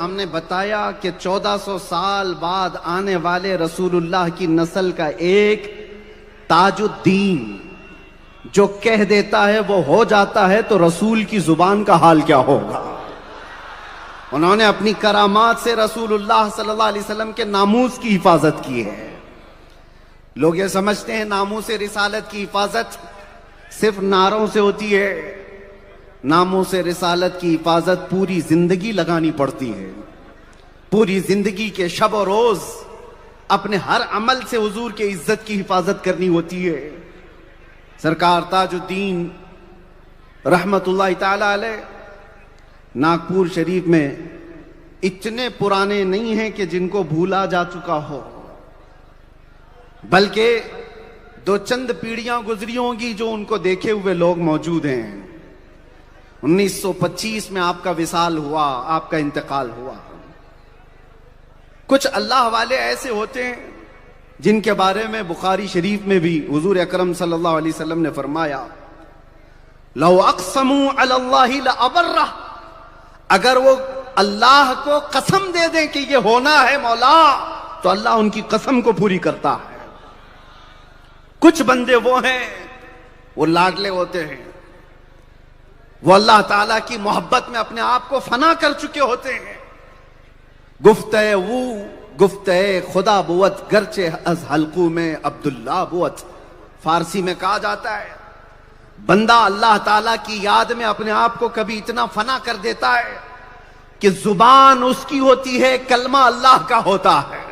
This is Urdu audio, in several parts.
ہم نے بتایا کہ 1400 سال بعد آنے والے رسول اللہ کی نسل کا ایک تاج الدین جو کہہ دیتا ہے وہ ہو جاتا ہے، تو رسول کی زبان کا حال کیا ہوگا؟ انہوں نے اپنی کرامات سے رسول اللہ صلی اللہ علیہ وسلم کے ناموس کی حفاظت کی ہے۔ لوگ یہ سمجھتے ہیں ناموس رسالت کی حفاظت صرف نعروں سے ہوتی ہے۔ ناموس رسالت کی حفاظت پوری زندگی لگانی پڑتی ہے، پوری زندگی کے شب و روز اپنے ہر عمل سے حضور کے عزت کی حفاظت کرنی ہوتی ہے۔ سرکار تاج الدین رحمت اللہ تعالی علیہ ناگپور شریف میں اتنے پرانے نہیں ہیں کہ جن کو بھولا جا چکا ہو، بلکہ دو چند پیڑھیاں گزری ہوں گی جو ان کو دیکھے ہوئے لوگ موجود ہیں۔ 1925 میں آپ کا وصال ہوا، آپ کا انتقال ہوا۔ کچھ اللہ والے ایسے ہوتے ہیں جن کے بارے میں بخاری شریف میں بھی حضور اکرم صلی اللہ علیہ وسلم نے فرمایا لو اقسموا علی اللہ لابرہ، اگر وہ اللہ کو قسم دے دیں کہ یہ ہونا ہے مولا، تو اللہ ان کی قسم کو پوری کرتا ہے۔ کچھ بندے وہ ہیں، وہ لاڈلے ہوتے ہیں، وہ اللہ تعالیٰ کی محبت میں اپنے آپ کو فنا کر چکے ہوتے ہیں۔ گفتہ وہ گفتہ خدا بوت گرچہ از حلقو میں عبداللہ بوت، فارسی میں کہا جاتا ہے بندہ اللہ تعالیٰ کی یاد میں اپنے آپ کو کبھی اتنا فنا کر دیتا ہے کہ زبان اس کی ہوتی ہے، کلمہ اللہ کا ہوتا ہے،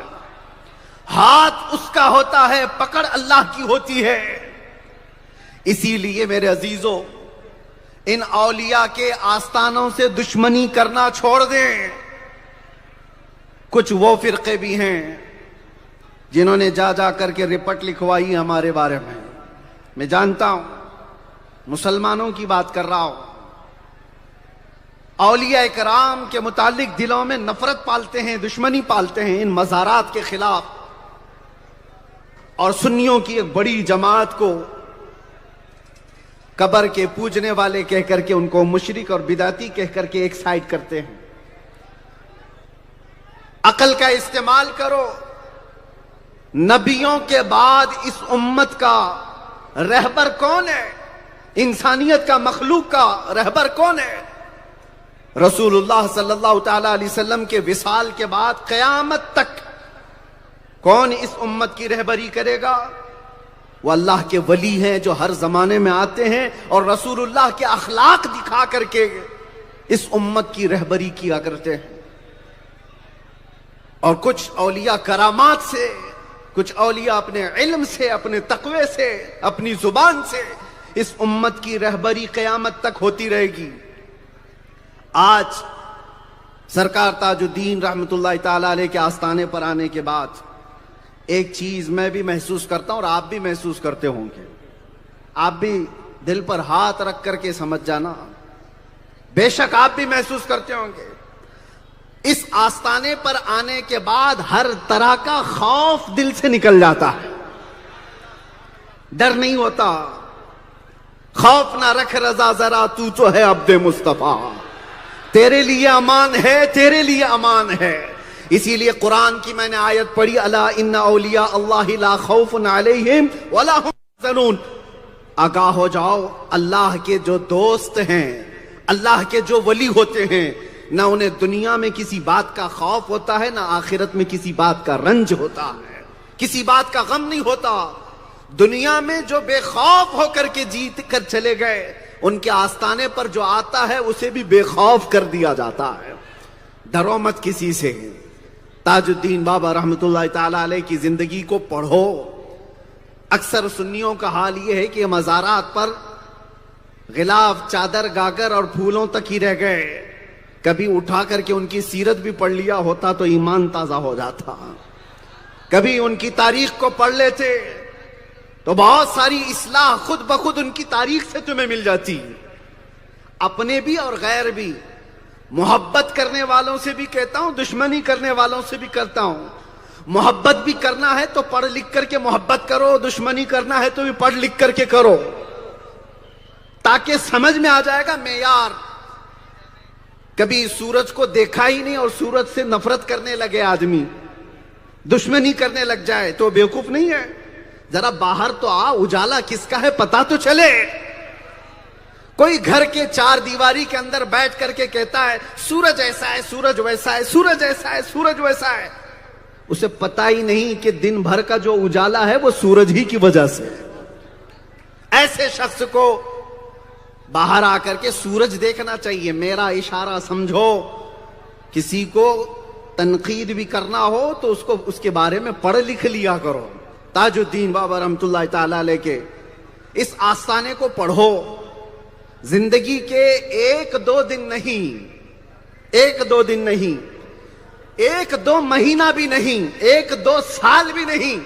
ہاتھ اس کا ہوتا ہے، پکڑ اللہ کی ہوتی ہے۔ اسی لیے میرے عزیزو، ان اولیاء کے آستانوں سے دشمنی کرنا چھوڑ دیں۔ کچھ وہ فرقے بھی ہیں جنہوں نے جا جا کر کے رپٹ لکھوائی ہمارے بارے میں، میں جانتا ہوں، مسلمانوں کی بات کر رہا ہوں۔ اولیاء کرام کے متعلق دلوں میں نفرت پالتے ہیں، دشمنی پالتے ہیں ان مزارات کے خلاف، اور سنیوں کی ایک بڑی جماعت کو قبر کے پوجنے والے کہہ کر کے ان کو مشرک اور بدعتی کہہ کر کے ایک سائیڈ کرتے ہیں۔ عقل کا استعمال کرو۔ نبیوں کے بعد اس امت کا رہبر کون ہے؟ انسانیت کا، مخلوق کا رہبر کون ہے؟ رسول اللہ صلی اللہ تعالی علیہ وسلم کے وصال کے بعد قیامت تک کون اس امت کی رہبری کرے گا؟ وہ اللہ کے ولی ہیں جو ہر زمانے میں آتے ہیں اور رسول اللہ کے اخلاق دکھا کر کے اس امت کی رہبری کیا کرتے ہیں۔ اور کچھ اولیاء کرامات سے، کچھ اولیاء اپنے علم سے، اپنے تقوی سے، اپنی زبان سے اس امت کی رہبری قیامت تک ہوتی رہے گی۔ آج سرکار تاج الدین رحمت اللہ تعالی علیہ کے آستانے پر آنے کے بعد ایک چیز میں بھی محسوس کرتا ہوں اور آپ بھی محسوس کرتے ہوں گے، آپ بھی دل پر ہاتھ رکھ کر کے سمجھ جانا، بے شک آپ بھی محسوس کرتے ہوں گے۔ اس آستانے پر آنے کے بعد ہر طرح کا خوف دل سے نکل جاتا ہے، ڈر نہیں ہوتا۔ خوف نہ رکھ رضا ذرا، تو ہے عبد مصطفیٰ، تیرے لیے امان ہے، تیرے لیے امان ہے۔ اسی لیے قرآن کی میں نے آیت پڑھی الا ان اولیاء اللہ لا خوف علیہم ولا هم يحزنون، آگاہ ہو جاؤ، اللہ کے جو دوست ہیں، اللہ کے جو ولی ہوتے ہیں، نہ انہیں دنیا میں کسی بات کا خوف ہوتا ہے، نہ آخرت میں کسی بات کا رنج ہوتا ہے، کسی بات کا غم نہیں ہوتا۔ دنیا میں جو بے خوف ہو کر کے جیت کر چلے گئے، ان کے آستانے پر جو آتا ہے اسے بھی بے خوف کر دیا جاتا ہے۔ ڈرو مت کسی سے۔ تاج الدین بابا رحمت اللہ تعالی علیہ کی زندگی کو پڑھو۔ اکثر سنیوں کا حال یہ ہے کہ مزارات پر غلاف، چادر، گاگر اور پھولوں تک ہی رہ گئے۔ کبھی اٹھا کر کے ان کی سیرت بھی پڑھ لیا ہوتا تو ایمان تازہ ہو جاتا، کبھی ان کی تاریخ کو پڑھ لیتے تو بہت ساری اصلاح خود بخود ان کی تاریخ سے تمہیں مل جاتی، اپنے بھی اور غیر بھی۔ محبت کرنے والوں سے بھی کہتا ہوں، دشمنی کرنے والوں سے بھی کرتا ہوں، محبت بھی کرنا ہے تو پڑھ لکھ کر کے محبت کرو، دشمنی کرنا ہے تو بھی پڑھ لکھ کر کے کرو، تاکہ سمجھ میں آ جائے گا معیار۔ کبھی سورج کو دیکھا ہی نہیں اور سورج سے نفرت کرنے لگے آدمی، دشمنی کرنے لگ جائے تو بیوقوف نہیں ہے؟ ذرا باہر تو آ، اجالا کس کا ہے پتا تو چلے۔ کوئی گھر کے چار دیواری کے اندر بیٹھ کر کے کہتا ہے سورج ایسا ہے، سورج ویسا ہے، سورج ایسا ہے، سورج ویسا ہے، اسے پتا ہی نہیں کہ دن بھر کا جو اجالا ہے وہ سورج ہی کی وجہ سے ہے۔ ایسے شخص کو باہر آ کر کے سورج دیکھنا چاہیے۔ میرا اشارہ سمجھو، کسی کو تنقید بھی کرنا ہو تو اس کے بارے میں پڑھ لکھ لیا کرو۔ تاج الدین بابا رحمۃ اللہ تعالی علیہ کے اس آستانے کو پڑھو۔ زندگی کے ایک دو دن نہیں، ایک دو دن نہیں، ایک دو مہینہ بھی نہیں، ایک دو سال بھی نہیں،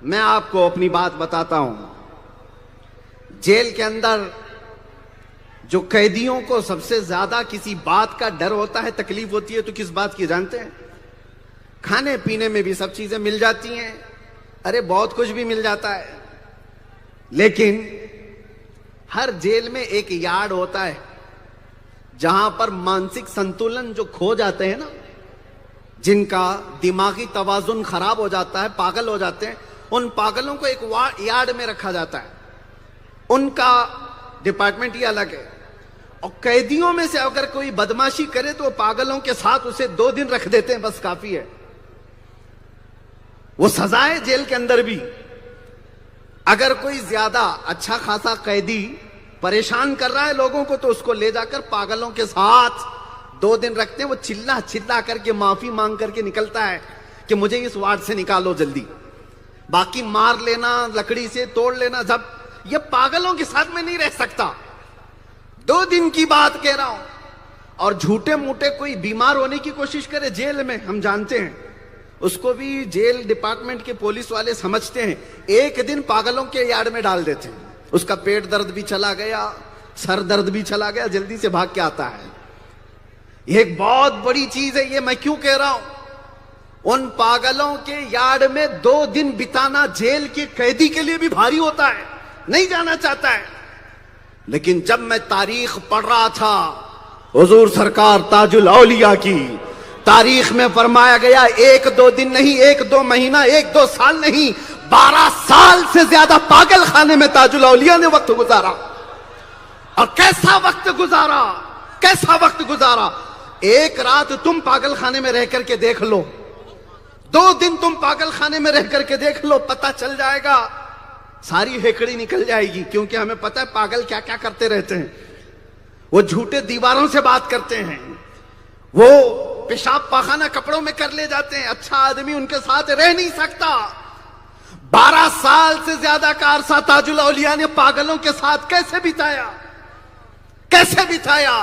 میں آپ کو اپنی بات بتاتا ہوں۔ جیل کے اندر جو قیدیوں کو سب سے زیادہ کسی بات کا ڈر ہوتا ہے، تکلیف ہوتی ہے، تو کس بات کی جانتے ہیں؟ کھانے پینے میں بھی سب چیزیں مل جاتی ہیں، ارے بہت کچھ بھی مل جاتا ہے، لیکن ہر جیل میں ایک یارڈ ہوتا ہے جہاں پر مانسک سنتولن جو کھو جاتے ہیں نا، جن کا دماغی توازن خراب ہو جاتا ہے، پاگل ہو جاتے ہیں، ان پاگلوں کو ایک یارڈ میں رکھا جاتا ہے، ان کا ڈپارٹمنٹ ہی الگ ہے۔ اور قیدیوں میں سے اگر کوئی بدماشی کرے تو پاگلوں کے ساتھ اسے 2 دن رکھ دیتے ہیں، بس کافی ہے، وہ سزا ہے جیل کے اندر بھی۔ اگر کوئی زیادہ اچھا خاصا قیدی پریشان کر رہا ہے لوگوں کو تو اس کو لے جا کر پاگلوں کے ساتھ 2 دن رکھتے ہیں، وہ چلا چلا کر کے معافی مانگ کر کے نکلتا ہے کہ مجھے اس وارڈ سے نکالو جلدی، باقی مار لینا، لکڑی سے توڑ لینا، جب یہ پاگلوں کے ساتھ میں نہیں رہ سکتا۔ 2 دن کی بات کہہ رہا ہوں۔ اور جھوٹے موٹے کوئی بیمار ہونے کی کوشش کرے جیل میں، ہم جانتے ہیں، اس کو بھی جیل ڈپارٹمنٹ کے پولیس والے سمجھتے ہیں، ایک دن پاگلوں کے یارڈ میں ڈال دیتے ہیں، اس کا پیٹ درد بھی چلا گیا، سر درد بھی چلا گیا، جلدی سے بھاگ کے آتا ہے۔ یہ ایک بہت بڑی چیز ہے۔ یہ میں کیوں کہہ رہا ہوں؟ ان پاگلوں کے یارڈ میں 2 دن بتانا جیل کے قیدی کے لیے بھی بھاری ہوتا ہے، نہیں جانا چاہتا ہے۔ لیکن جب میں تاریخ پڑھ رہا تھا حضور سرکار تاج الاولیاء کی، تاریخ میں فرمایا گیا 1-2 دن نہیں، 1-2 مہینہ، 1-2 سال نہیں، 12 سال سے زیادہ پاگل خانے میں تاج الاولیاء نے وقت گزارا۔ اور کیسا وقت گزارا، کیسا وقت گزارا! ایک رات تم پاگل خانے میں رہ کر کے دیکھ لو، 2 دن تم پاگل خانے میں رہ کر کے دیکھ لو، پتہ چل جائے گا، ساری ہیکڑی نکل جائے گی۔ کیونکہ ہمیں پتہ ہے پاگل کیا کیا کرتے رہتے ہیں۔ وہ جھوٹے دیواروں سے بات کرتے ہیں، وہ پیشاب پاخانہ کپڑوں میں کر لے جاتے ہیں، اچھا آدمی ان کے ساتھ رہ نہیں سکتا۔ 12 سال سے زیادہ کا عرصہ تاج الاولیاء نے پاگلوں کے ساتھ کیسے بتایا، کیسے بتایا؟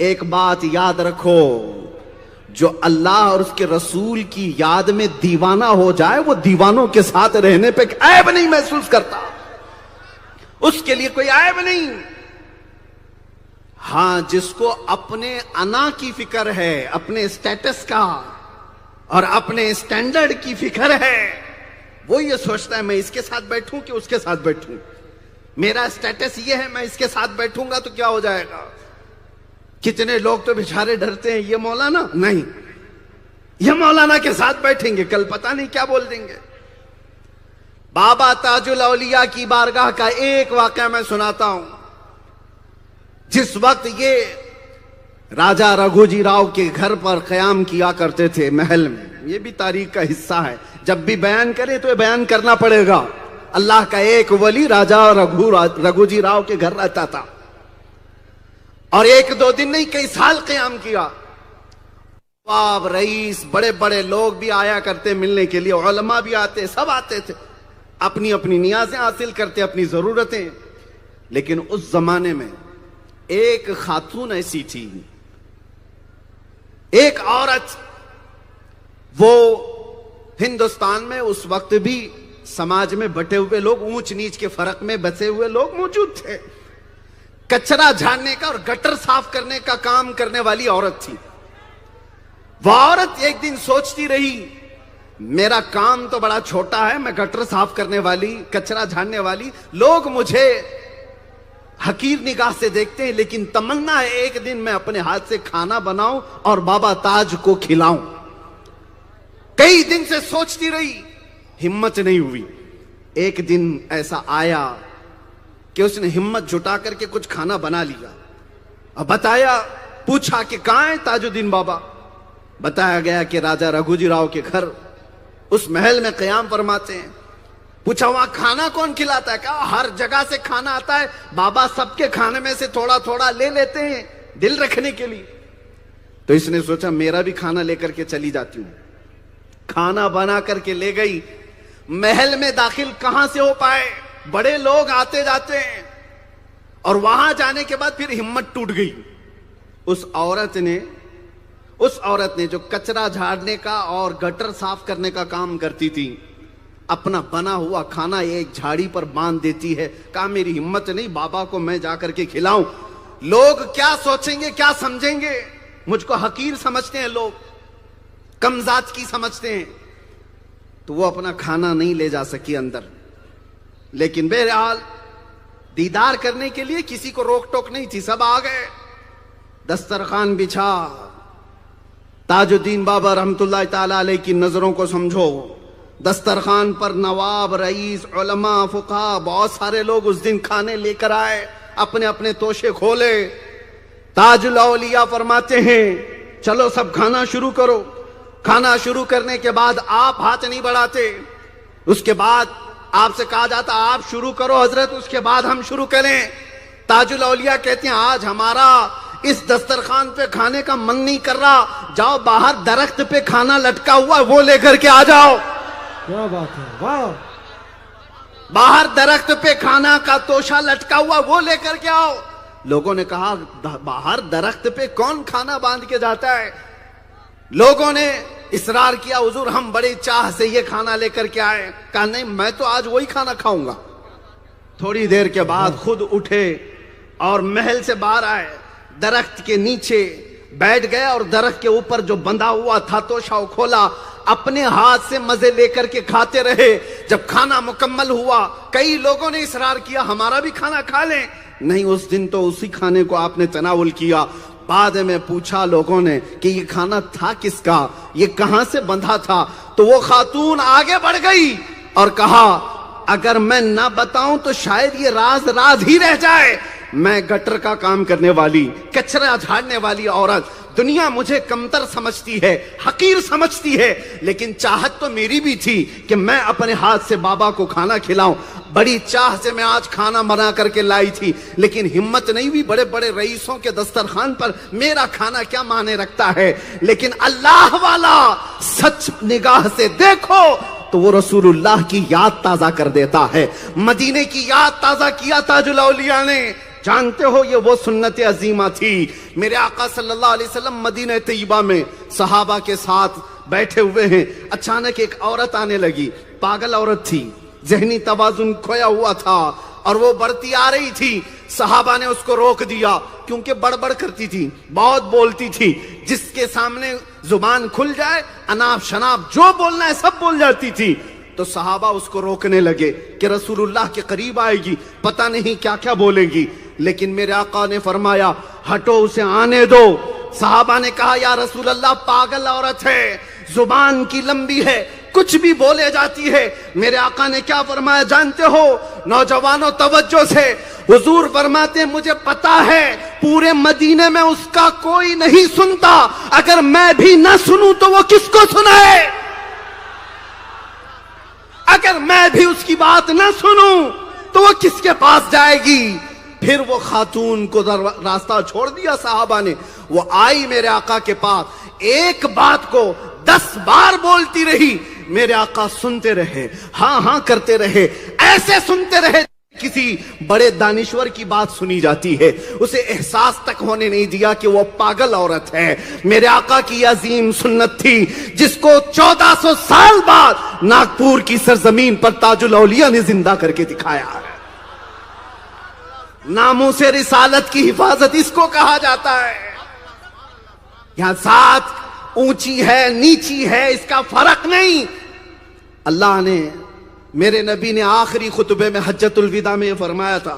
ایک بات یاد رکھو، جو اللہ اور اس کے رسول کی یاد میں دیوانہ ہو جائے وہ دیوانوں کے ساتھ رہنے پہ عیب نہیں محسوس کرتا، اس کے لیے کوئی عیب نہیں۔ ہاں، جس کو اپنے انا کی فکر ہے، اپنے اسٹیٹس کا اور اپنے اسٹینڈرڈ کی فکر ہے، وہ یہ سوچتا ہے میں اس کے ساتھ بیٹھوں کہ اس کے ساتھ بیٹھوں، میرا اسٹیٹس یہ ہے، میں اس کے ساتھ بیٹھوں گا تو کیا ہو جائے گا۔ کتنے لوگ تو بیچارے ڈرتے ہیں، یہ مولانا نہیں، یہ مولانا کے ساتھ بیٹھیں گے کل پتہ نہیں کیا بول دیں گے۔ بابا تاج الاولیاء کی بارگاہ کا ایک واقعہ میں سناتا ہوں۔ جس وقت یہ راجہ رگھو جی راؤ کے گھر پر قیام کیا کرتے تھے محل میں، یہ بھی تاریخ کا حصہ ہے، جب بھی بیان کرے تو یہ بیان کرنا پڑے گا۔ اللہ کا ایک ولی راجہ رگھو جی راؤ کے گھر رہتا تھا، اور 1-2 دن نہیں کئی سال قیام کیا۔ نواب، رئیس، بڑے بڑے لوگ بھی آیا کرتے ملنے کے لیے، علماء بھی آتے، سب آتے تھے، اپنی اپنی نیازیں حاصل کرتے، اپنی ضرورتیں۔ لیکن اس زمانے میں ایک خاتون ایسی تھی، ایک عورت، وہ ہندوستان میں اس وقت بھی سماج میں بٹے ہوئے لوگ، اونچ نیچ کے فرق میں بسے ہوئے لوگ موجود تھے، کچرا جھاڑنے کا اور گٹر صاف کرنے کا کام کرنے والی عورت تھی۔ وہ عورت ایک دن سوچتی رہی، میرا کام تو بڑا چھوٹا ہے، میں گٹر صاف کرنے والی، کچرا جھاڑنے والی، لوگ مجھے حقیر نگاہ سے دیکھتے ہیں، لیکن تمنا ہے ایک دن میں اپنے ہاتھ سے کھانا بناؤں اور بابا تاج کو کھلاؤں۔ کئی دن سے سوچتی رہی، ہمت نہیں ہوئی۔ ایک دن ایسا آیا کہ اس نے ہمت جٹا کر کے کچھ کھانا بنا لیا اور بتایا، پوچھا کہ کہاں ہے تاج الدین بابا؟ بتایا گیا کہ راجا رگھوجی راؤ کے گھر اس محل میں قیام فرماتے ہیں۔ پوچھا وہاں کھانا کون کھلاتا ہے؟ کہا ہر جگہ سے کھانا آتا ہے، بابا سب کے کھانے میں سے تھوڑا تھوڑا لے لیتے ہیں دل رکھنے کے لیے۔ تو اس نے سوچا میرا بھی کھانا لے کر کے چلی جاتی ہوں۔ کھانا بنا کر کے لے گئی، محل میں داخل کہاں سے ہو پائے، بڑے لوگ آتے جاتے ہیں، اور وہاں جانے کے بعد پھر ہمت ٹوٹ گئی۔ اس عورت نے جو کچرا جھاڑنے کا اور گٹر صاف کرنے کا کام کرتی تھی، اپنا بنا ہوا کھانا ایک جھاڑی پر باندھ دیتی ہے۔ کہا میری ہمت نہیں، بابا کو میں جا کر کے کھلاؤں، لوگ کیا سوچیں گے، کیا سمجھیں گے، مجھ کو حقیر سمجھتے ہیں لوگ، کم ذات کی سمجھتے ہیں۔ تو وہ اپنا کھانا نہیں لے جا سکی اندر، لیکن بہرحال دیدار کرنے کے لیے کسی کو روک ٹوک نہیں تھی، سب آ گئے۔ دسترخوان بچھا، تاج الدین بابا رحمت اللہ تعالی علیہ کی نظروں کو سمجھو، دسترخوان پر نواب، رئیس، علماء، فقہا، بہت سارے لوگ اس دن کھانے لے کر آئے، اپنے اپنے توشے کھولے۔ تاج الاولیاء فرماتے ہیں چلو سب کھانا شروع کرو۔ کھانا شروع کرنے کے بعد آپ ہاتھ نہیں بڑھاتے، اس کے بعد آپ سے کہا جاتا آپ شروع کرو حضرت، اس کے بعد ہم شروع کریں۔ تاج الاولیاء کہتے ہیں آج ہمارا اس دسترخوان پہ کھانے کا من نہیں کر رہا، جاؤ باہر درخت پہ کھانا لٹکا ہوا وہ لے کر کے آ جاؤ۔ کیا بات ہے، واہ! باہر درخت پہ کھانا کا توشہ لٹکا ہوا وہ لے کر کے آؤ۔ لوگوں نے کہا باہر درخت پہ کون کھانا باندھ کے جاتا ہے؟ لوگوں نے اصرار کیا حضور ہم بڑے چاہ سے یہ کھانا لے کر کے آئے۔ کہا نہیں میں تو آج وہی کھانا کھاؤں گا۔ تھوڑی دیر کے بعد خود اٹھے اور محل سے باہر آئے، درخت کے نیچے بیٹھ گئے اور درخت کے اوپر جو بندھا ہوا تھا توشہ کھولا، اپنے ہاتھ سے مزے لے کر کے کھاتے رہے۔ جب کھانا مکمل ہوا کئی لوگوں نے اصرار کیا ہمارا بھی کھانا کھا لیں، نہیں اس دن تو اسی کھانے کو آپ نے تناول کیا۔ بعد میں پوچھا لوگوں نے کہ یہ کھانا تھا کس کا، یہ کہاں سے بندھا تھا؟ تو وہ خاتون آگے بڑھ گئی اور کہا اگر میں نہ بتاؤں تو شاید یہ راز راز ہی رہ جائے، میں گٹر کا کام کرنے والی، کچرا جھاڑنے والی عورت، دنیا مجھے کمتر سمجھتی ہے، حقیر سمجھتی ہے، لیکن چاہت تو میری بھی تھی کہ میں اپنے ہاتھ سے بابا کو کھانا کھلاؤں۔ بڑی چاہ سے میں آج کھانا بنا کر کے لائی تھی، لیکن ہمت نہیں ہوئی۔ بڑے بڑے رئیسوں کے دسترخوان پر میرا کھانا کیا معنی رکھتا ہے، لیکن اللہ والا سچ نگاہ سے دیکھو تو وہ رسول اللہ کی یاد تازہ کر دیتا ہے۔ مدینے کی یاد تازہ کیا تاج الاولیاء نے۔ جانتے ہو یہ وہ سنت عظیمہ تھی، میرے آقا صلی اللہ علیہ وسلم مدینہ طیبہ میں صحابہ کے ساتھ بیٹھے ہوئے ہیں، اچانک ایک عورت آنے لگی، پاگل عورت تھی، ذہنی توازن کھویا ہوا تھا اور وہ بڑھتی آ رہی تھی۔ صحابہ نے اس کو روک دیا کیونکہ بڑبڑ کرتی تھی، بہت بولتی تھی، جس کے سامنے زبان کھل جائے اناپ شناپ جو بولنا ہے سب بول جاتی تھی۔ تو صحابہ اس کو روکنے لگے کہ رسول اللہ کے قریب آئے گی، پتہ نہیں کیا کیا بولے گی، لیکن میرے آقا نے فرمایا ہٹو اسے آنے دو۔ صحابہ نے کہا یا رسول اللہ پاگل عورت ہے، زبان کی لمبی ہے، کچھ بھی بولے جاتی ہے۔ میرے آقا نے کیا فرمایا جانتے ہو؟ نوجوانوں توجہ سے، حضور فرماتے ہیں مجھے پتا ہے پورے مدینے میں اس کا کوئی نہیں سنتا، اگر میں بھی نہ سنوں تو وہ کس کو سنائے؟ اگر میں بھی اس کی بات نہ سنوں تو وہ کس کے پاس جائے گی؟ پھر وہ خاتون کو راستہ چھوڑ دیا صحابہ نے، وہ آئی میرے آقا کے پاس، ایک بات کو 10 بار بولتی رہی، میرے آقا سنتے رہے، ہاں ہاں کرتے رہے، ایسے سنتے رہے کسی بڑے دانشور کی بات سنی جاتی ہے۔ اسے احساس تک ہونے نہیں دیا کہ وہ پاگل عورت ہے۔ میرے آقا کی عظیم سنت تھی جس کو 1400 سال بعد ناگپور کی سرزمین پر تاج الاولیاء نے زندہ کر کے دکھایا ہے۔ ناموس رسالت کی حفاظت اس کو کہا جاتا ہے۔ یہاں ذات اونچی ہے نیچی ہے اس کا فرق نہیں۔ اللہ نے، میرے نبی نے آخری خطبے میں حجت الوداع میں فرمایا تھا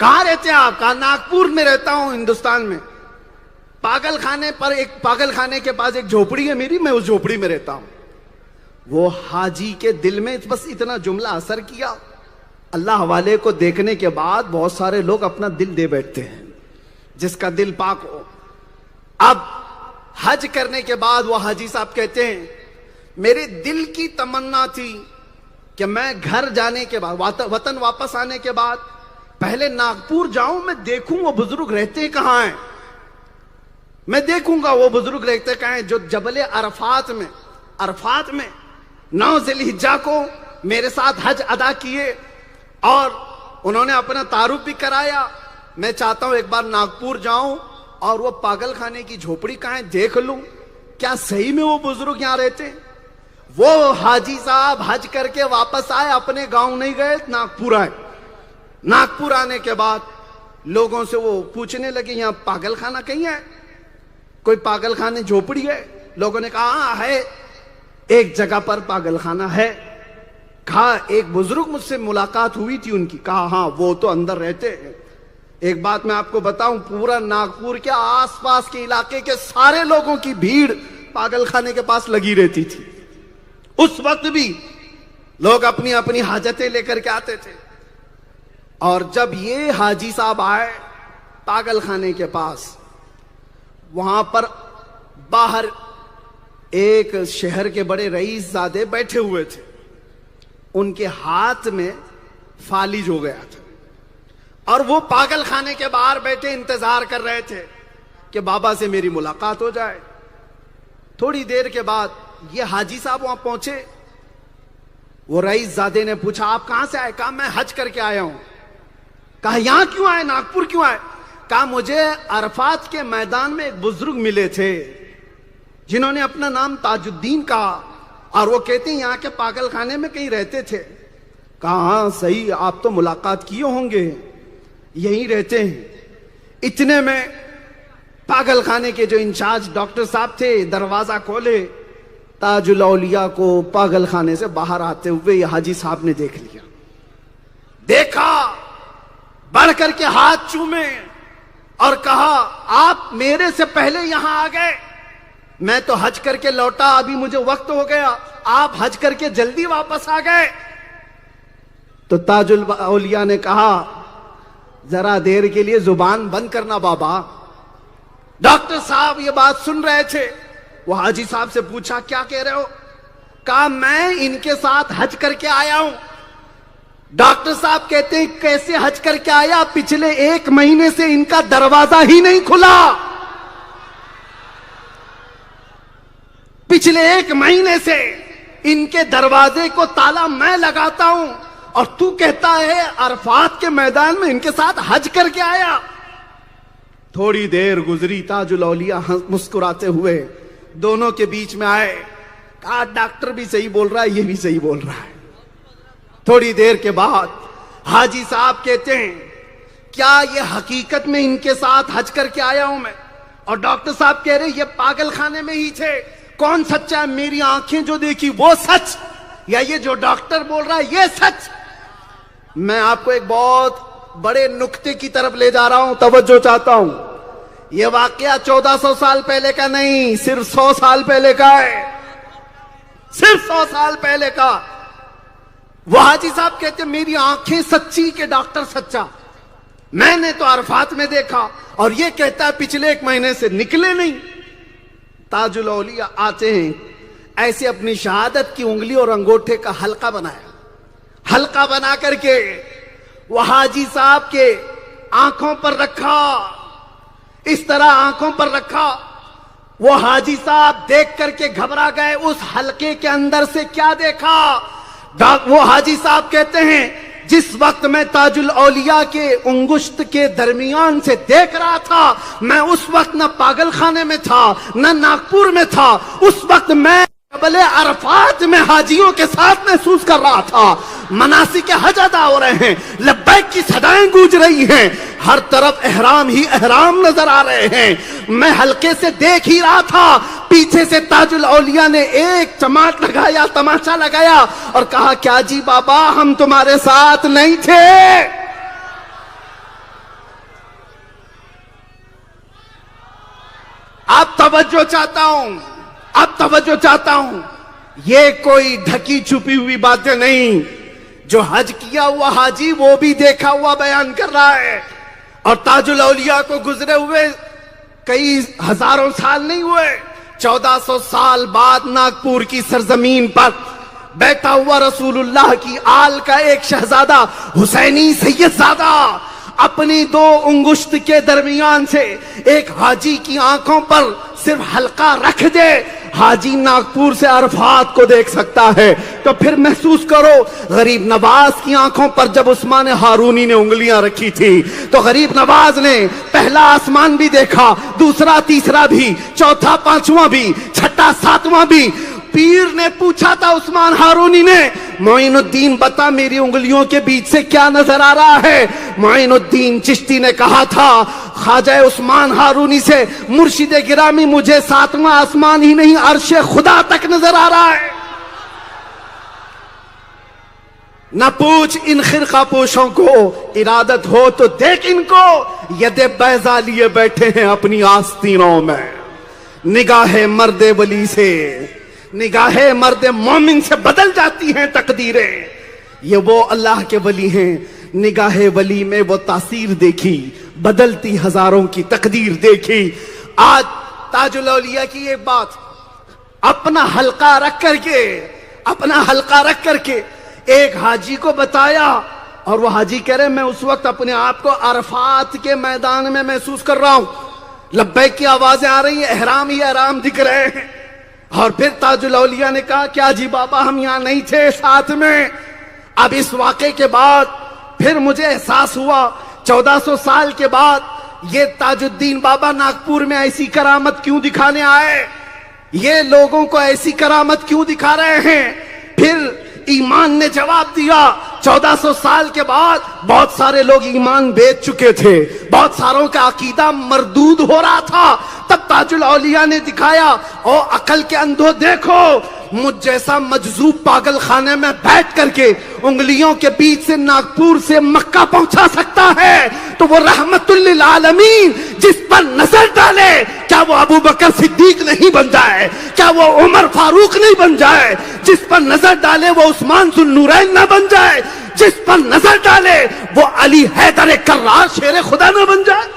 کہاں رہتے ہیں آپ؟ کہا ناگپور میں رہتا ہوں ہندوستان میں. پاگل خانے پر پاگل خانے کے پاس ایک جھوپڑی ہے میری, میں اس جھوپڑی میں رہتا ہوں. وہ حاجی کے دل میں بس اتنا جملہ اثر کیا. اللہ والے کو دیکھنے کے بعد بہت سارے لوگ اپنا دل دے بیٹھتے ہیں, جس کا دل پاک ہو. اب حج کرنے کے بعد وہ حاجی صاحب کہتے ہیں میرے دل کی تمنا تھی کہ میں گھر جانے کے بعد, وطن واپس آنے کے بعد پہلے ناگپور جاؤں, میں دیکھوں وہ بزرگ رہتے کہاں ہیں, میں دیکھوں گا وہ بزرگ رہتے کہاں ہیں جو جبل عرفات میں 9 ذی الحجہ کو میرے ساتھ حج ادا کیے اور انہوں نے اپنا تعارف بھی کرایا. میں چاہتا ہوں ایک بار ناگپور جاؤں اور وہ پاگل خانے کی جھوپڑی کہاں ہے دیکھ لوں, کیا صحیح میں وہ بزرگ یہاں رہتے ہیں. وہ حاجی صاحب حج کر کے واپس آئے, اپنے گاؤں نہیں گئے, ناگپور آئے. ناگپور آنے کے بعد لوگوں سے وہ پوچھنے لگے یہاں پاگل خانہ کہیں ہے, کوئی پاگل خانے جھوپڑی ہے؟ لوگوں نے کہا ہاں ہے, ایک جگہ پر پاگل خانہ ہے. کہا ایک بزرگ مجھ سے ملاقات ہوئی تھی ان کی. کہا ہاں وہ تو اندر رہتے ہیں. ایک بات میں آپ کو بتاؤں, پورا ناگپور کے آس پاس کے علاقے کے سارے لوگوں کی بھیڑ پاگل خانے کے پاس لگی رہتی تھی. اس وقت بھی لوگ اپنی اپنی حاجتیں لے کر کے آتے تھے. اور جب یہ حاجی صاحب آئے پاگل خانے کے پاس, وہاں پر باہر ایک شہر کے بڑے رئیس زادے بیٹھے ہوئے تھے. ان کے ہاتھ میں فالج ہو گیا تھا اور وہ پاگل خانے کے باہر بیٹھے انتظار کر رہے تھے کہ بابا سے میری ملاقات ہو جائے. تھوڑی دیر کے بعد یہ حاجی صاحب وہاں پہنچے. وہ رئیس زادے نے پوچھا آپ کہاں سے آئے؟ کہا میں حج کر کے آیا ہوں. کہا یہاں کیوں آئے, ناگپور کیوں آئے؟ کہا مجھے عرفات کے میدان میں ایک بزرگ ملے تھے جنہوں نے اپنا نام تاج الدین کہا اور وہ کہتے ہیں یہاں کے پاگل خانے میں کہیں رہتے تھے. کہا ہاں صحیح, آپ تو ملاقات کیے ہوں گے, یہیں رہتے ہیں. اتنے میں پاگل خانے کے جو انچارج ڈاکٹر صاحب تھے دروازہ کھولے, تاج الاولیاء کو پاگل خانے سے باہر آتے ہوئے یہ حاجی صاحب نے دیکھ لیا. دیکھا, بڑھ کر کے ہاتھ چومے اور کہا آپ میرے سے پہلے یہاں آ گئے, میں تو حج کر کے لوٹا, ابھی مجھے وقت ہو گیا, آپ حج کر کے جلدی واپس آ گئے. تو تاج الاولیاء نے کہا ذرا دیر کے لیے زبان بند کرنا بابا. ڈاکٹر صاحب یہ بات سن رہے تھے. وہ حاجی صاحب سے پوچھا کیا کہہ رہے ہو؟ کہا میں ان کے ساتھ حج کر کے آیا ہوں. ڈاکٹر صاحب کہتے ہیں کیسے حج کر کے آیا؟ پچھلے 1 مہینے سے ان کا دروازہ ہی نہیں کھلا. پچھلے 1 مہینے سے ان کے دروازے کو تالا میں لگاتا ہوں اور تو کہتا ہے عرفات کے میدان میں ان کے ساتھ حج کر کے آیا. تھوڑی دیر گزری, تاج الاولیاء مسکراتے ہوئے دونوں کے بیچ میں آئے. کہا ڈاکٹر بھی صحیح بول رہا ہے, یہ بھی صحیح بول رہا ہے. تھوڑی دیر کے بعد حاجی صاحب کہتے ہیں کیا یہ حقیقت میں ان کے ساتھ حج کر کے آیا ہوں میں؟ اور ڈاکٹر صاحب کہہ رہے یہ پاگل خانے میں ہی تھے, کون سچا ہے؟ میری آنکھیں جو دیکھی وہ سچ یا یہ جو ڈاکٹر بول رہا ہے یہ سچ؟ میں آپ کو ایک بہت بڑے نکتے کی طرف لے جا رہا ہوں, توجہ چاہتا ہوں. یہ واقعہ 1400 سال پہلے کا نہیں, صرف 100 سال پہلے کا ہے, صرف 100 سال پہلے کا. وہ حاجی صاحب کہتے ہیں میری آنکھیں سچی کہ ڈاکٹر سچا, میں نے تو عرفات میں دیکھا اور یہ کہتا ہے پچھلے 1 مہینے سے نکلے نہیں. تاج الاولیاء آتے ہیں, ایسے اپنی شہادت کی انگلی اور انگوٹھے کا حلقہ بنایا. حلقہ بنا کر کے وہ حاجی صاحب کے آنکھوں پر رکھا, اس طرح آنکھوں پر رکھا. وہ حاجی صاحب دیکھ کر کے گھبرا گئے. اس حلقے کے اندر سے کیا دیکھا؟ وہ حاجی صاحب کہتے ہیں جس وقت میں تاج الاولیاء کے انگشت کے درمیان سے دیکھ رہا تھا, میں اس وقت نہ پاگل خانے میں تھا نہ ناگپور میں تھا. اس وقت میں جبل عرفات میں حاجیوں کے ساتھ محسوس کر رہا تھا. مناسک حج ادا ہو رہے ہیں, لبیک کی صدائیں گونج رہی ہیں, ہر طرف احرام ہی احرام نظر آ رہے ہیں. میں حلقے سے دیکھ ہی رہا تھا, پیچھے سے تاج الاولیاء نے ایک چماٹ لگایا, تماشا لگایا اور کہا کیا جی بابا ہم تمہارے ساتھ نہیں تھے؟ اب توجہ چاہتا ہوں یہ کوئی ڈھکی چھپی ہوئی باتیں نہیں. جو حج کیا ہوا حاجی وہ بھی دیکھا ہوا بیان کر رہا ہے. اور تاج الاولیاء کو گزرے ہوئے کئی ہزاروں سال نہیں ہوئے, 1400 سال بعد ناگپور کی سرزمین پر بیٹھا ہوا رسول اللہ کی آل کا ایک شہزادہ حسینی سید زادہ اپنی 2 انگشت کے درمیان سے ایک حاجی کی آنکھوں پر صرف حلقہ رکھ دے, حاجی ناگپور سے عرفات کو دیکھ سکتا ہے. تو پھر محسوس کرو غریب نواز کی آنکھوں پر جب عثمان ہارونی نے انگلیاں رکھی تھی تو غریب نواز نے پہلا آسمان بھی دیکھا, دوسرا تیسرا بھی, چوتھا پانچواں بھی, چھٹا ساتواں بھی. پیر نے پوچھا تھا عثمان ہارونی نے, معین الدین بتا میری انگلیوں کے بیچ سے کیا نظر آ رہا ہے؟ معین الدین چشتی نے کہا تھا خواجہ عثمان ہارونی سے, مرشد گرامی مجھے 7واں آسمان ہی نہیں عرش خدا تک نظر آ رہا ہے. نہ پوچھ ان خرقہ پوشوں کو, ارادت ہو تو دیکھ ان کو, ید بیضا لیے بیٹھے ہیں اپنی آستینوں میں. نگاہ مرد ولی سے, نگاہ مرد مومن سے بدل جاتی ہیں تقدیریں. یہ وہ اللہ کے ولی ہیں, نگاہ ولی میں وہ تاثیر دیکھی, بدلتی ہزاروں کی تقدیر دیکھی. آج تاج الاولیاء کی ایک بات, اپنا حلقہ رکھ کر کے ایک حاجی کو بتایا, اور وہ حاجی کہہ رہے میں اس وقت اپنے آپ کو عرفات کے میدان میں محسوس کر رہا ہوں, لبیک کی آوازیں آ رہی ہیں, احرام ہی احرام دکھ رہے ہیں. اور پھر تاج الاولیاء نے کہا کیا جی بابا ہم یہاں نہیں تھے ساتھ میں؟ اب اس واقعے کے بعد پھر مجھے احساس ہوا 1400 سال کے بعد یہ تاج الدین بابا ناگپور میں ایسی کرامت کیوں دکھانے آئے, یہ لوگوں کو ایسی کرامت کیوں دکھا رہے ہیں. پھر ایمان نے جواب دیا, 1400 سال کے بعد بہت سارے لوگ ایمان بیچ چکے تھے, بہت ساروں کا عقیدہ مردود ہو رہا تھا. تب تاج الاولیاء نے دکھایا او عقل کے اندھو دیکھو, مجھ جیسا مجذوب پاگل خانے میں بیٹھ کر کے انگلیوں کے بیچ سے ناگپور سے مکہ پہنچا سکتا ہے تو وہ رحمت للعالمین جس پر نظر ڈالے, کیا وہ ابو بکر صدیق نہیں بن جائے؟ کیا وہ عمر فاروق نہیں بن جائے؟ جس پر نظر ڈالے وہ عثمان ذو النورین نہ بن جائے؟ جس پر نظر ڈالے وہ علی حیدر کرار شیر خدا نہ بن جائے؟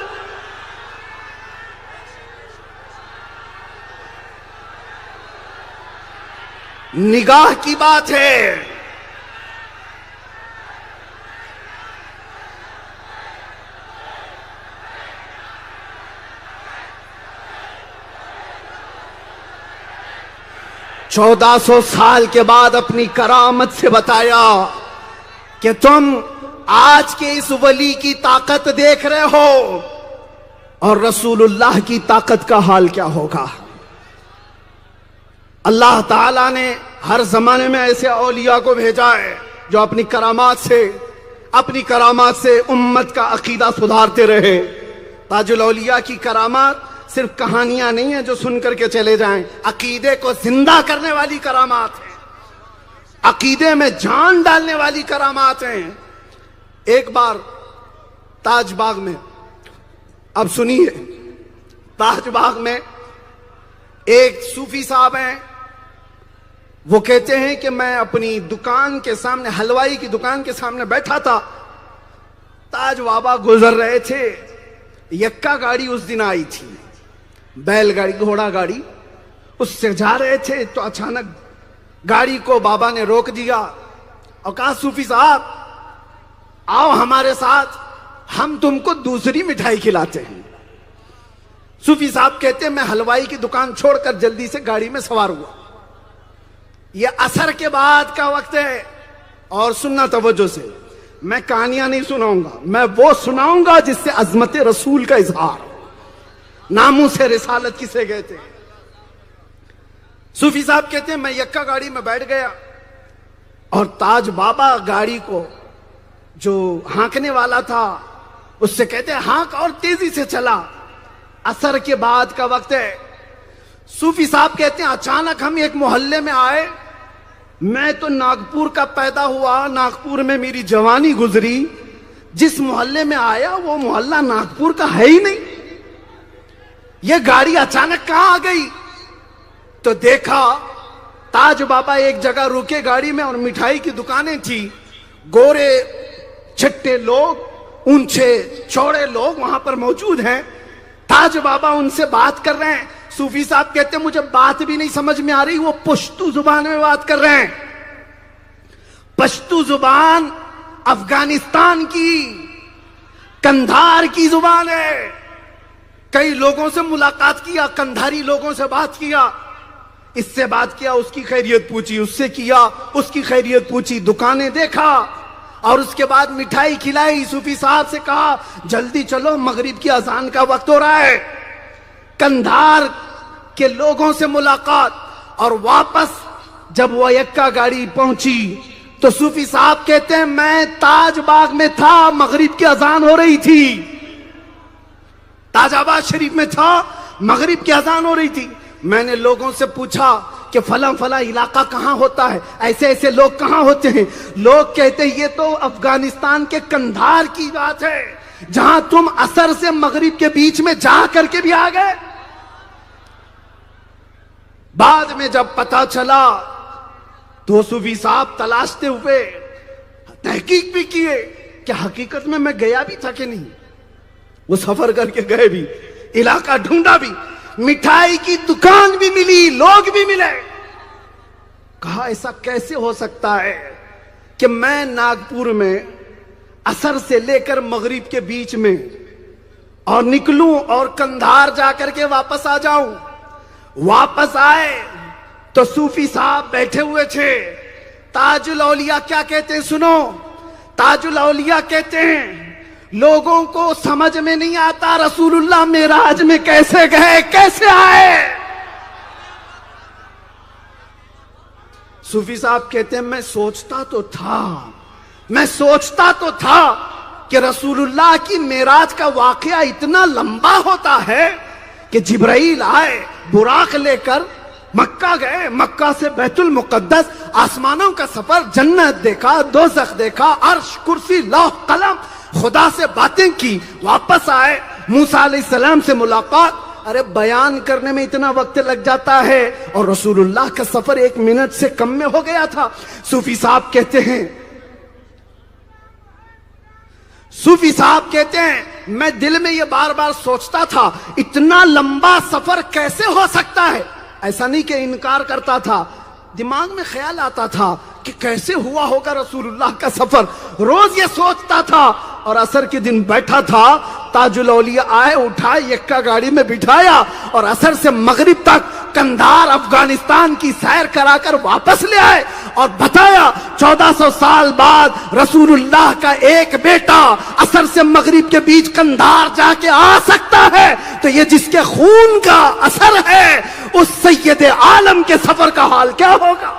نگاہ کی بات ہے. چودہ 1400 سال کے بعد اپنی کرامت سے بتایا کہ تم آج کے اس ولی کی طاقت دیکھ رہے ہو اور رسول اللہ کی طاقت کا حال کیا ہوگا. اللہ تعالیٰ نے ہر زمانے میں ایسے اولیاء کو بھیجا ہے جو اپنی کرامات سے امت کا عقیدہ سدھارتے رہے. تاج الاولیاء کی کرامات صرف کہانیاں نہیں ہیں جو سن کر کے چلے جائیں, عقیدے کو زندہ کرنے والی کرامات ہیں, عقیدے میں جان ڈالنے والی کرامات ہیں. ایک بار تاج باغ میں, اب سنیے, تاج باغ میں ایک صوفی صاحب ہیں, وہ کہتے ہیں کہ میں اپنی دکان کے سامنے, حلوائی کی دکان کے سامنے بیٹھا تھا, تاج بابا گزر رہے تھے, یکا گاڑی اس دن آئی تھی, بیل گاڑی, گھوڑا گاڑی, اس سے جا رہے تھے تو اچانک گاڑی کو بابا نے روک دیا اور کہا صوفی صاحب آؤ ہمارے ساتھ, ہم تم کو دوسری مٹھائی کھلاتے ہیں. صوفی صاحب کہتے ہیں میں حلوائی کی دکان چھوڑ کر جلدی سے گاڑی میں سوار ہوا. یہ عصر کے بعد کا وقت ہے, اور سننا توجہ سے, میں کہانیاں نہیں سناؤں گا, میں وہ سناؤں گا جس سے عظمت رسول کا اظہار, ناموس رسالت کسے کہتے ہیں. صوفی صاحب کہتے ہیں میں یکا گاڑی میں بیٹھ گیا اور تاج بابا گاڑی کو جو ہانکنے والا تھا اس سے کہتے ہیں ہانک اور تیزی سے چلا. عصر کے بعد کا وقت ہے. صوفی صاحب کہتے ہیں اچانک ہم ایک محلے میں آئے, میں تو ناگپور کا پیدا ہوا, ناگپور میں میری جوانی گزری, جس محلے میں آیا وہ محلہ ناگپور کا ہے ہی نہیں. یہ گاڑی اچانک کہاں آ گئی؟ تو دیکھا تاج بابا ایک جگہ رکے گاڑی میں اور مٹھائی کی دکانیں تھی. گورے چھٹے لوگ، اونچے چوڑے لوگ وہاں پر موجود ہیں. تاج بابا ان سے بات کر رہے ہیں. صوفی صاحب کہتے ہیں مجھے بات بھی نہیں سمجھ میں آ رہی، وہ پشتو زبان میں بات کر رہے ہیں. پشتو زبان افغانستان کی کندھار کی زبان ہے. کئی لوگوں سے ملاقات کیا، کندھاری لوگوں سے بات کیا، اس سے بات کیا، اس کی خیریت پوچھی، اس سے کیا، اس کی خیریت پوچھی، دکانیں دیکھا اور اس کے بعد مٹھائی کھلائی. صوفی صاحب سے کہا جلدی چلو مغرب کی اذان کا وقت ہو رہا ہے. کندھار کے لوگوں سے ملاقات اور واپس جب وہ یکا گاڑی پہنچی تو صوفی صاحب کہتے ہیں میں تاج باغ میں تھا، مغرب کی اذان ہو رہی تھی. تاج آباد شریف میں تھا، مغرب کی اذان ہو رہی تھی. میں نے لوگوں سے پوچھا کہ فلاں فلاں علاقہ کہاں ہوتا ہے، ایسے ایسے لوگ کہاں ہوتے ہیں. لوگ کہتے ہیں یہ تو افغانستان کے کندھار کی بات ہے جہاں تم عصر سے مغرب کے بیچ میں جا کر کے بھی آ گئے. بعد میں جب پتا چلا تو صوفی صاحب تلاشتے ہوئے تحقیق بھی کیے کہ حقیقت میں گیا بھی تھا کہ نہیں. وہ سفر کر کے گئے بھی، علاقہ ڈھونڈا بھی، مٹھائی کی دکان بھی ملی، لوگ بھی ملے. کہا ایسا کیسے ہو سکتا ہے کہ میں ناگپور میں عصر سے لے کر مغرب کے بیچ میں اور نکلوں اور کندھار جا کر کے واپس آ جاؤں. واپس آئے تو صوفی صاحب بیٹھے ہوئے تھے. تاج الاولیاء کیا کہتے ہیں سنو. تاج الاولیاء کہتے ہیں لوگوں کو سمجھ میں نہیں آتا رسول اللہ معراج میں کیسے گئے، کیسے آئے. صوفی صاحب کہتے ہیں میں سوچتا تو تھا کہ رسول اللہ کی معراج کا واقعہ اتنا لمبا ہوتا ہے کہ جبرائیل آئے براق لے کر مکہ گئے، مکہ سے بیت المقدس، آسمانوں کا سفر، جنت دیکھا، دوزخ دیکھا، عرش، کرسی، لوح قلم، خدا سے باتیں کی، واپس آئے، موسیٰ علیہ السلام سے ملاقات. ارے بیان کرنے میں اتنا وقت لگ جاتا ہے اور رسول اللہ کا سفر 1 منٹ سے کم میں ہو گیا تھا. صوفی صاحب کہتے ہیں میں دل میں یہ بار بار سوچتا تھا اتنا لمبا سفر کیسے ہو سکتا ہے. ایسا نہیں کہ انکار کرتا تھا، دماغ میں خیال آتا تھا کہ کیسے ہوا ہوگا رسول اللہ کا سفر. روز یہ سوچتا تھا اور عصر کے دن بیٹھا تھا. تاج الاولیاء آئے، اٹھائے، یکا گاڑی میں بٹھایا اور عصر سے مغرب تک کندھار افغانستان کی سیر کرا کر واپس لے آئے اور بتایا 1400 سال بعد رسول اللہ کا ایک بیٹا عصر سے مغرب کے بیچ کندھار جا کے آ سکتا ہے تو یہ جس کے خون کا اثر ہے اس سید عالم کے سفر کا حال کیا ہوگا.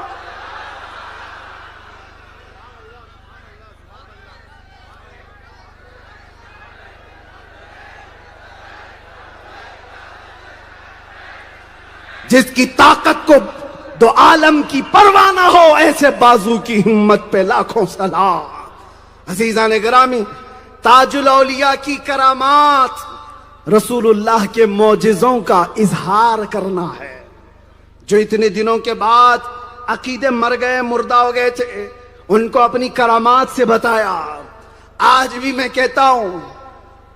جس کی طاقت کو دو عالم کی پرواہ نہ ہو ایسے بازو کی ہمت پہ لاکھوں سلام. عزیزان گرامی، تاج الاولیاء کی کرامات رسول اللہ کے معجزوں کا اظہار کرنا ہے. جو اتنے دنوں کے بعد عقیدے مر گئے، مردہ ہو گئے تھے، ان کو اپنی کرامات سے بتایا. آج بھی میں کہتا ہوں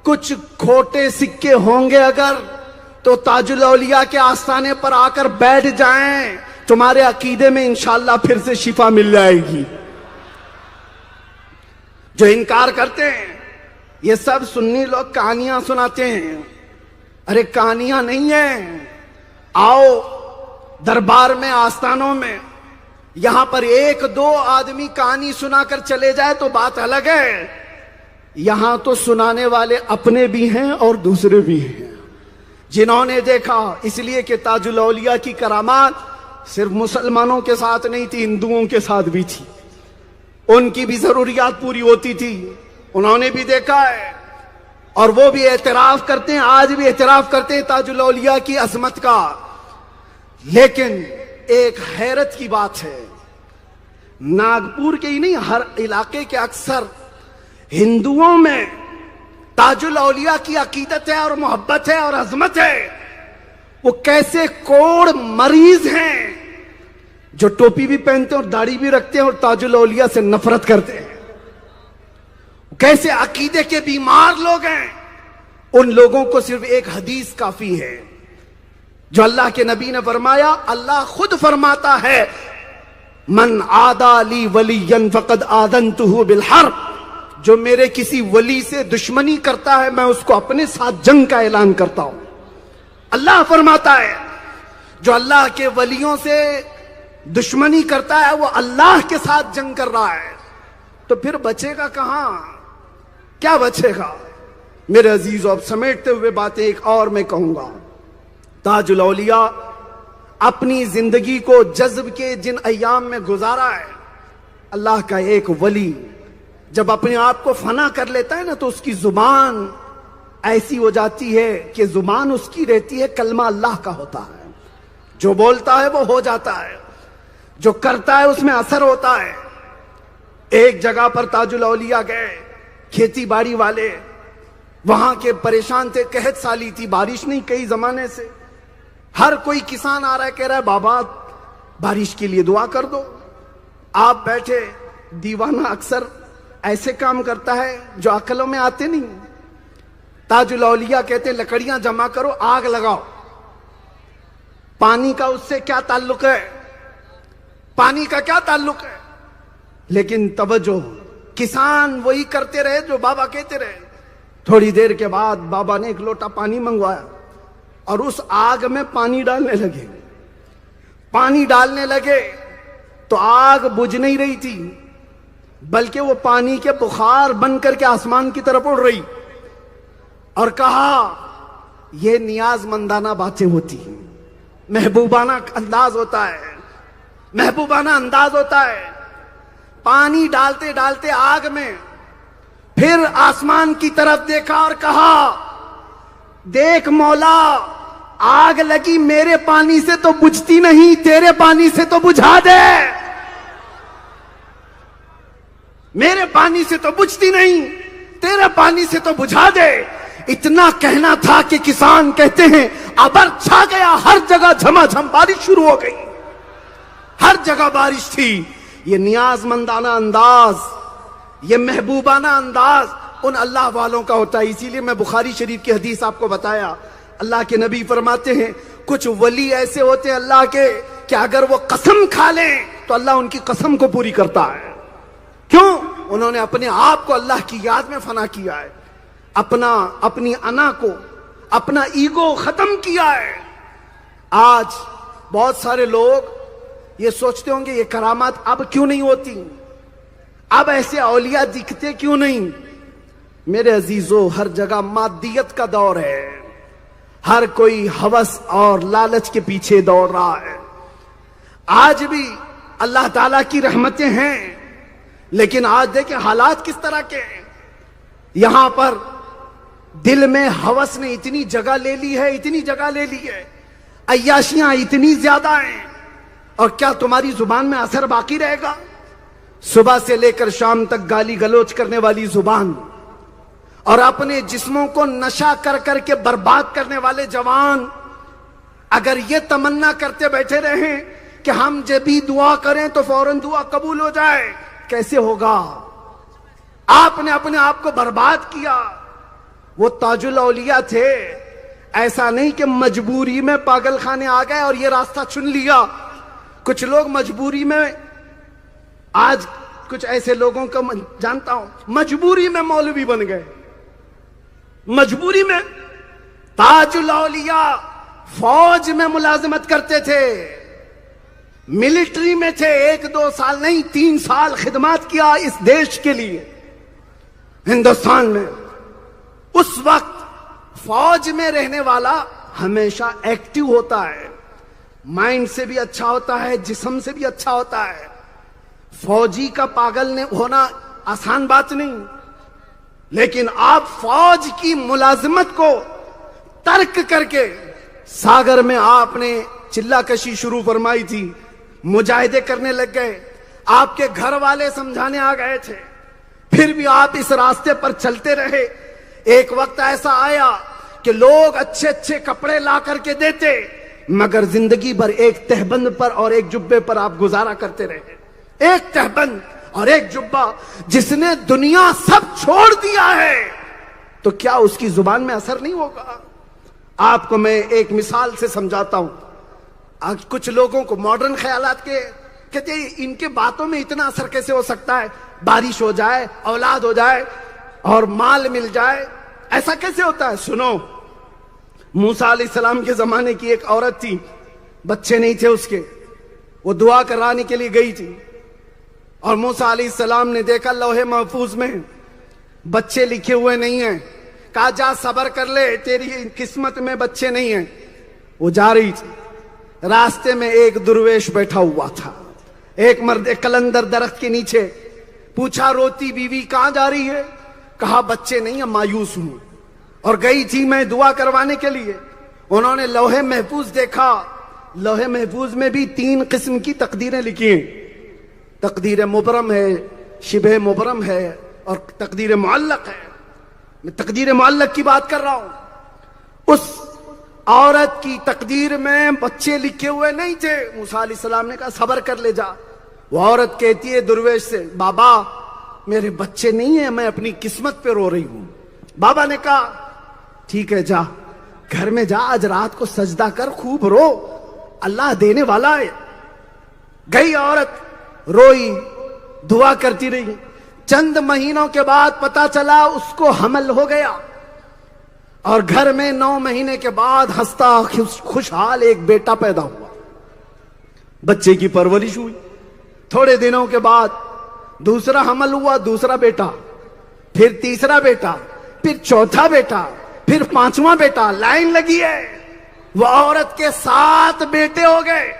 کچھ کھوٹے سکے ہوں گے اگر تو تاج الاولیاء کے آستانے پر آ کر بیٹھ جائیں، تمہارے عقیدے میں انشاءاللہ پھر سے شفا مل جائے گی. جو انکار کرتے ہیں یہ سب سنی لوگ کہانیاں سناتے ہیں. ارے کہانیاں نہیں ہیں. آؤ دربار میں، آستانوں میں، یہاں پر 1-2 آدمی کہانی سنا کر چلے جائے تو بات الگ ہے. یہاں تو سنانے والے اپنے بھی ہیں اور دوسرے بھی ہیں جنہوں نے دیکھا. اس لیے کہ تاج الاولیاء کی کرامات صرف مسلمانوں کے ساتھ نہیں تھی، ہندوؤں کے ساتھ بھی تھی. ان کی بھی ضروریات پوری ہوتی تھی، انہوں نے بھی دیکھا ہے اور وہ بھی اعتراف کرتے ہیں، آج بھی اعتراف کرتے ہیں تاج الاولیاء کی عظمت کا. لیکن ایک حیرت کی بات ہے، ناگپور کے ہی نہیں ہر علاقے کے اکثر ہندوؤں میں تاج الاولیاء کی عقیدت ہے اور محبت ہے اور عظمت ہے. وہ کیسے کوڑ مریض ہیں جو ٹوپی بھی پہنتے ہیں اور داڑھی بھی رکھتے ہیں اور تاج الاولیاء سے نفرت کرتے ہیں. کیسے عقیدے کے بیمار لوگ ہیں. ان لوگوں کو صرف ایک حدیث کافی ہے جو اللہ کے نبی نے فرمایا. اللہ خود فرماتا ہے من عادی لی ولیا فقد آذنتہ بالحرب. جو میرے کسی ولی سے دشمنی کرتا ہے میں اس کو اپنے ساتھ جنگ کا اعلان کرتا ہوں. اللہ فرماتا ہے جو اللہ کے ولیوں سے دشمنی کرتا ہے وہ اللہ کے ساتھ جنگ کر رہا ہے. تو پھر بچے گا کہاں؟ کیا بچے گا؟ میرے عزیزو اب سمیٹتے ہوئے باتیں ایک اور میں کہوں گا. تاج الاولیاء اپنی زندگی کو جذب کے جن ایام میں گزارا ہے. اللہ کا ایک ولی جب اپنے آپ کو فنا کر لیتا ہے نا تو اس کی زبان ایسی ہو جاتی ہے کہ زبان اس کی رہتی ہے کلمہ اللہ کا ہوتا ہے. جو بولتا ہے وہ ہو جاتا ہے, جو کرتا ہے اس میں اثر ہوتا ہے. ایک جگہ پر تاج الاولیاء گئے, کھیتی باڑی والے وہاں کے پریشان تھے, قحط سالی تھی, بارش نہیں کئی زمانے سے. ہر کوئی کسان آ رہا ہے کہہ رہا ہے بابا بارش کے لیے دعا کر دو. آپ بیٹھے, دیوانہ اکثر ایسے کام کرتا ہے جو عقلوں میں آتے نہیں. تاج الاولیاء کہتے ہیں لکڑیاں جمع کرو, آگ لگاؤ. پانی کا اس سے کیا تعلق ہے؟ پانی کا کیا تعلق ہے؟ لیکن توجہ, کسان وہی کرتے رہے جو بابا کہتے رہے. تھوڑی دیر کے بعد بابا نے ایک لوٹا پانی منگوایا اور اس آگ میں پانی ڈالنے لگے. پانی ڈالنے لگے تو آگ بجھ نہیں رہی تھی بلکہ وہ پانی کے بخار بن کر کے آسمان کی طرف اڑ رہی. اور کہا یہ نیاز مندانہ باتیں ہوتی ہیں, محبوبانہ انداز ہوتا ہے, محبوبانہ انداز ہوتا ہے. پانی ڈالتے ڈالتے آگ میں پھر آسمان کی طرف دیکھا اور کہا دیکھ مولا, آگ لگی میرے پانی سے تو بجھتی نہیں, تیرے پانی سے تو بجھا دے. میرے پانی سے تو بجھتی نہیں, تیرے پانی سے تو بجھا دے. اتنا کہنا تھا کہ کسان کہتے ہیں ابر چھا گیا, ہر جگہ جھما جھم بارش شروع ہو گئی, ہر جگہ بارش تھی. یہ نیاز مندانہ انداز, یہ محبوبانہ انداز ان اللہ والوں کا ہوتا ہے. اسی لیے میں بخاری شریف کی حدیث آپ کو بتایا. اللہ کے نبی فرماتے ہیں کچھ ولی ایسے ہوتے ہیں اللہ کے کہ اگر وہ قسم کھا لیں تو اللہ ان کی قسم کو پوری کرتا ہے. کیوں؟ انہوں نے اپنے آپ کو اللہ کی یاد میں فنا کیا ہے, اپنی انا کو, اپنا ایگو ختم کیا ہے. آج بہت سارے لوگ یہ سوچتے ہوں گے یہ کرامات اب کیوں نہیں ہوتی, اب ایسے اولیاء دکھتے کیوں نہیں. میرے عزیزو ہر جگہ مادیت کا دور ہے, ہر کوئی ہوس اور لالچ کے پیچھے دوڑ رہا ہے. آج بھی اللہ تعالیٰ کی رحمتیں ہیں لیکن آج دیکھیں حالات کس طرح کے ہیں. یہاں پر دل میں ہوس نے اتنی جگہ لے لی ہے, اتنی جگہ لے لی ہے, عیاشیاں اتنی زیادہ ہیں. اور کیا تمہاری زبان میں اثر باقی رہے گا؟ صبح سے لے کر شام تک گالی گلوچ کرنے والی زبان اور اپنے جسموں کو نشہ کر کر کے برباد کرنے والے جوان اگر یہ تمنا کرتے بیٹھے رہیں کہ ہم جب بھی دعا کریں تو فوراً دعا قبول ہو جائے, کیسے ہوگا؟ آپ نے اپنے آپ کو برباد کیا. وہ تاج الاولیاء تھے, ایسا نہیں کہ مجبوری میں پاگل خانے آ گئے اور یہ راستہ چن لیا. کچھ لوگ مجبوری میں, آج کچھ ایسے لوگوں کو جانتا ہوں مجبوری میں مولوی بن گئے, مجبوری میں. تاج الاولیاء فوج میں ملازمت کرتے تھے, ملٹری میں تھے, 1-2 سال نہیں 3 سال خدمات کیا اس دیش کے لیے ہندوستان میں. اس وقت فوج میں رہنے والا ہمیشہ ایکٹیو ہوتا ہے, مائنڈ سے بھی اچھا ہوتا ہے, جسم سے بھی اچھا ہوتا ہے. فوجی کا پاگل ہونا آسان بات نہیں, لیکن آپ فوج کی ملازمت کو ترک کر کے ساگر میں آپ نے چلہ کشی شروع فرمائی تھی, مجاہدے کرنے لگ گئے. آپ کے گھر والے سمجھانے آ گئے تھے, پھر بھی آپ اس راستے پر چلتے رہے. ایک وقت ایسا آیا کہ لوگ اچھے اچھے کپڑے لا کر کے دیتے، مگر زندگی بھر ایک تہبند پر اور ایک جبے پر آپ گزارا کرتے رہے. ایک تہبند اور ایک جبہ، جس نے دنیا سب چھوڑ دیا ہے، تو کیا اس کی زبان میں اثر نہیں ہوگا؟ آپ کو میں ایک مثال سے سمجھاتا ہوں. آج کچھ لوگوں کو ماڈرن خیالات کے کہتے ہیں ان کے باتوں میں اتنا اثر کیسے ہو سکتا ہے؟ بارش ہو جائے، اولاد ہو جائے اور مال مل جائے، ایسا کیسے ہوتا ہے؟ سنو، موسیٰ علیہ السلام کے زمانے کی ایک عورت تھی، بچے نہیں تھے اس کے، وہ دعا کرانے کے لیے گئی تھی، اور موسیٰ علیہ السلام نے دیکھا لوح محفوظ میں بچے لکھے ہوئے نہیں ہیں. کہا جا صبر کر لے، تیری قسمت میں بچے نہیں ہیں. وہ جا رہی تھی، راستے میں ایک درویش بیٹھا ہوا تھا، ایک مرد کلندر درخت کے نیچے. پوچھا روتی بیوی کہاں جا رہی ہے؟ کہا بچے نہیں ہیں، مایوس ہوں، اور گئی تھی میں دعا کروانے کے لیے. انہوں نے لوح محفوظ دیکھا، لوح محفوظ میں بھی 3 قسم کی تقدیریں لکھی ہیں. تقدیر مبرم ہے، شبہ مبرم ہے، اور تقدیر معلق ہے. میں تقدیر معلق کی بات کر رہا ہوں. اس عورت کی تقدیر میں بچے لکھے ہوئے نہیں تھے. موسیٰ علیہ السلام نے کہا صبر کر لے جا. وہ عورت کہتی ہے درویش سے، بابا میرے بچے نہیں ہیں، میں اپنی قسمت پہ رو رہی ہوں. بابا نے کہا ٹھیک ہے، جا گھر میں جا، آج رات کو سجدہ کر، خوب رو، اللہ دینے والا ہے. گئی عورت، روئی، دعا کرتی رہی. چند مہینوں کے بعد پتا چلا اس کو حمل ہو گیا، اور گھر میں 9 مہینے کے بعد ہنستا خوشحال ایک بیٹا پیدا ہوا. بچے کی پرورش ہوئی. تھوڑے دنوں کے بعد دوسرا حمل ہوا، دوسرا بیٹا، پھر تیسرا بیٹا، پھر چوتھا بیٹا، پھر 5واں بیٹا. لائن لگی ہے. وہ عورت کے 7 بیٹے ہو گئے.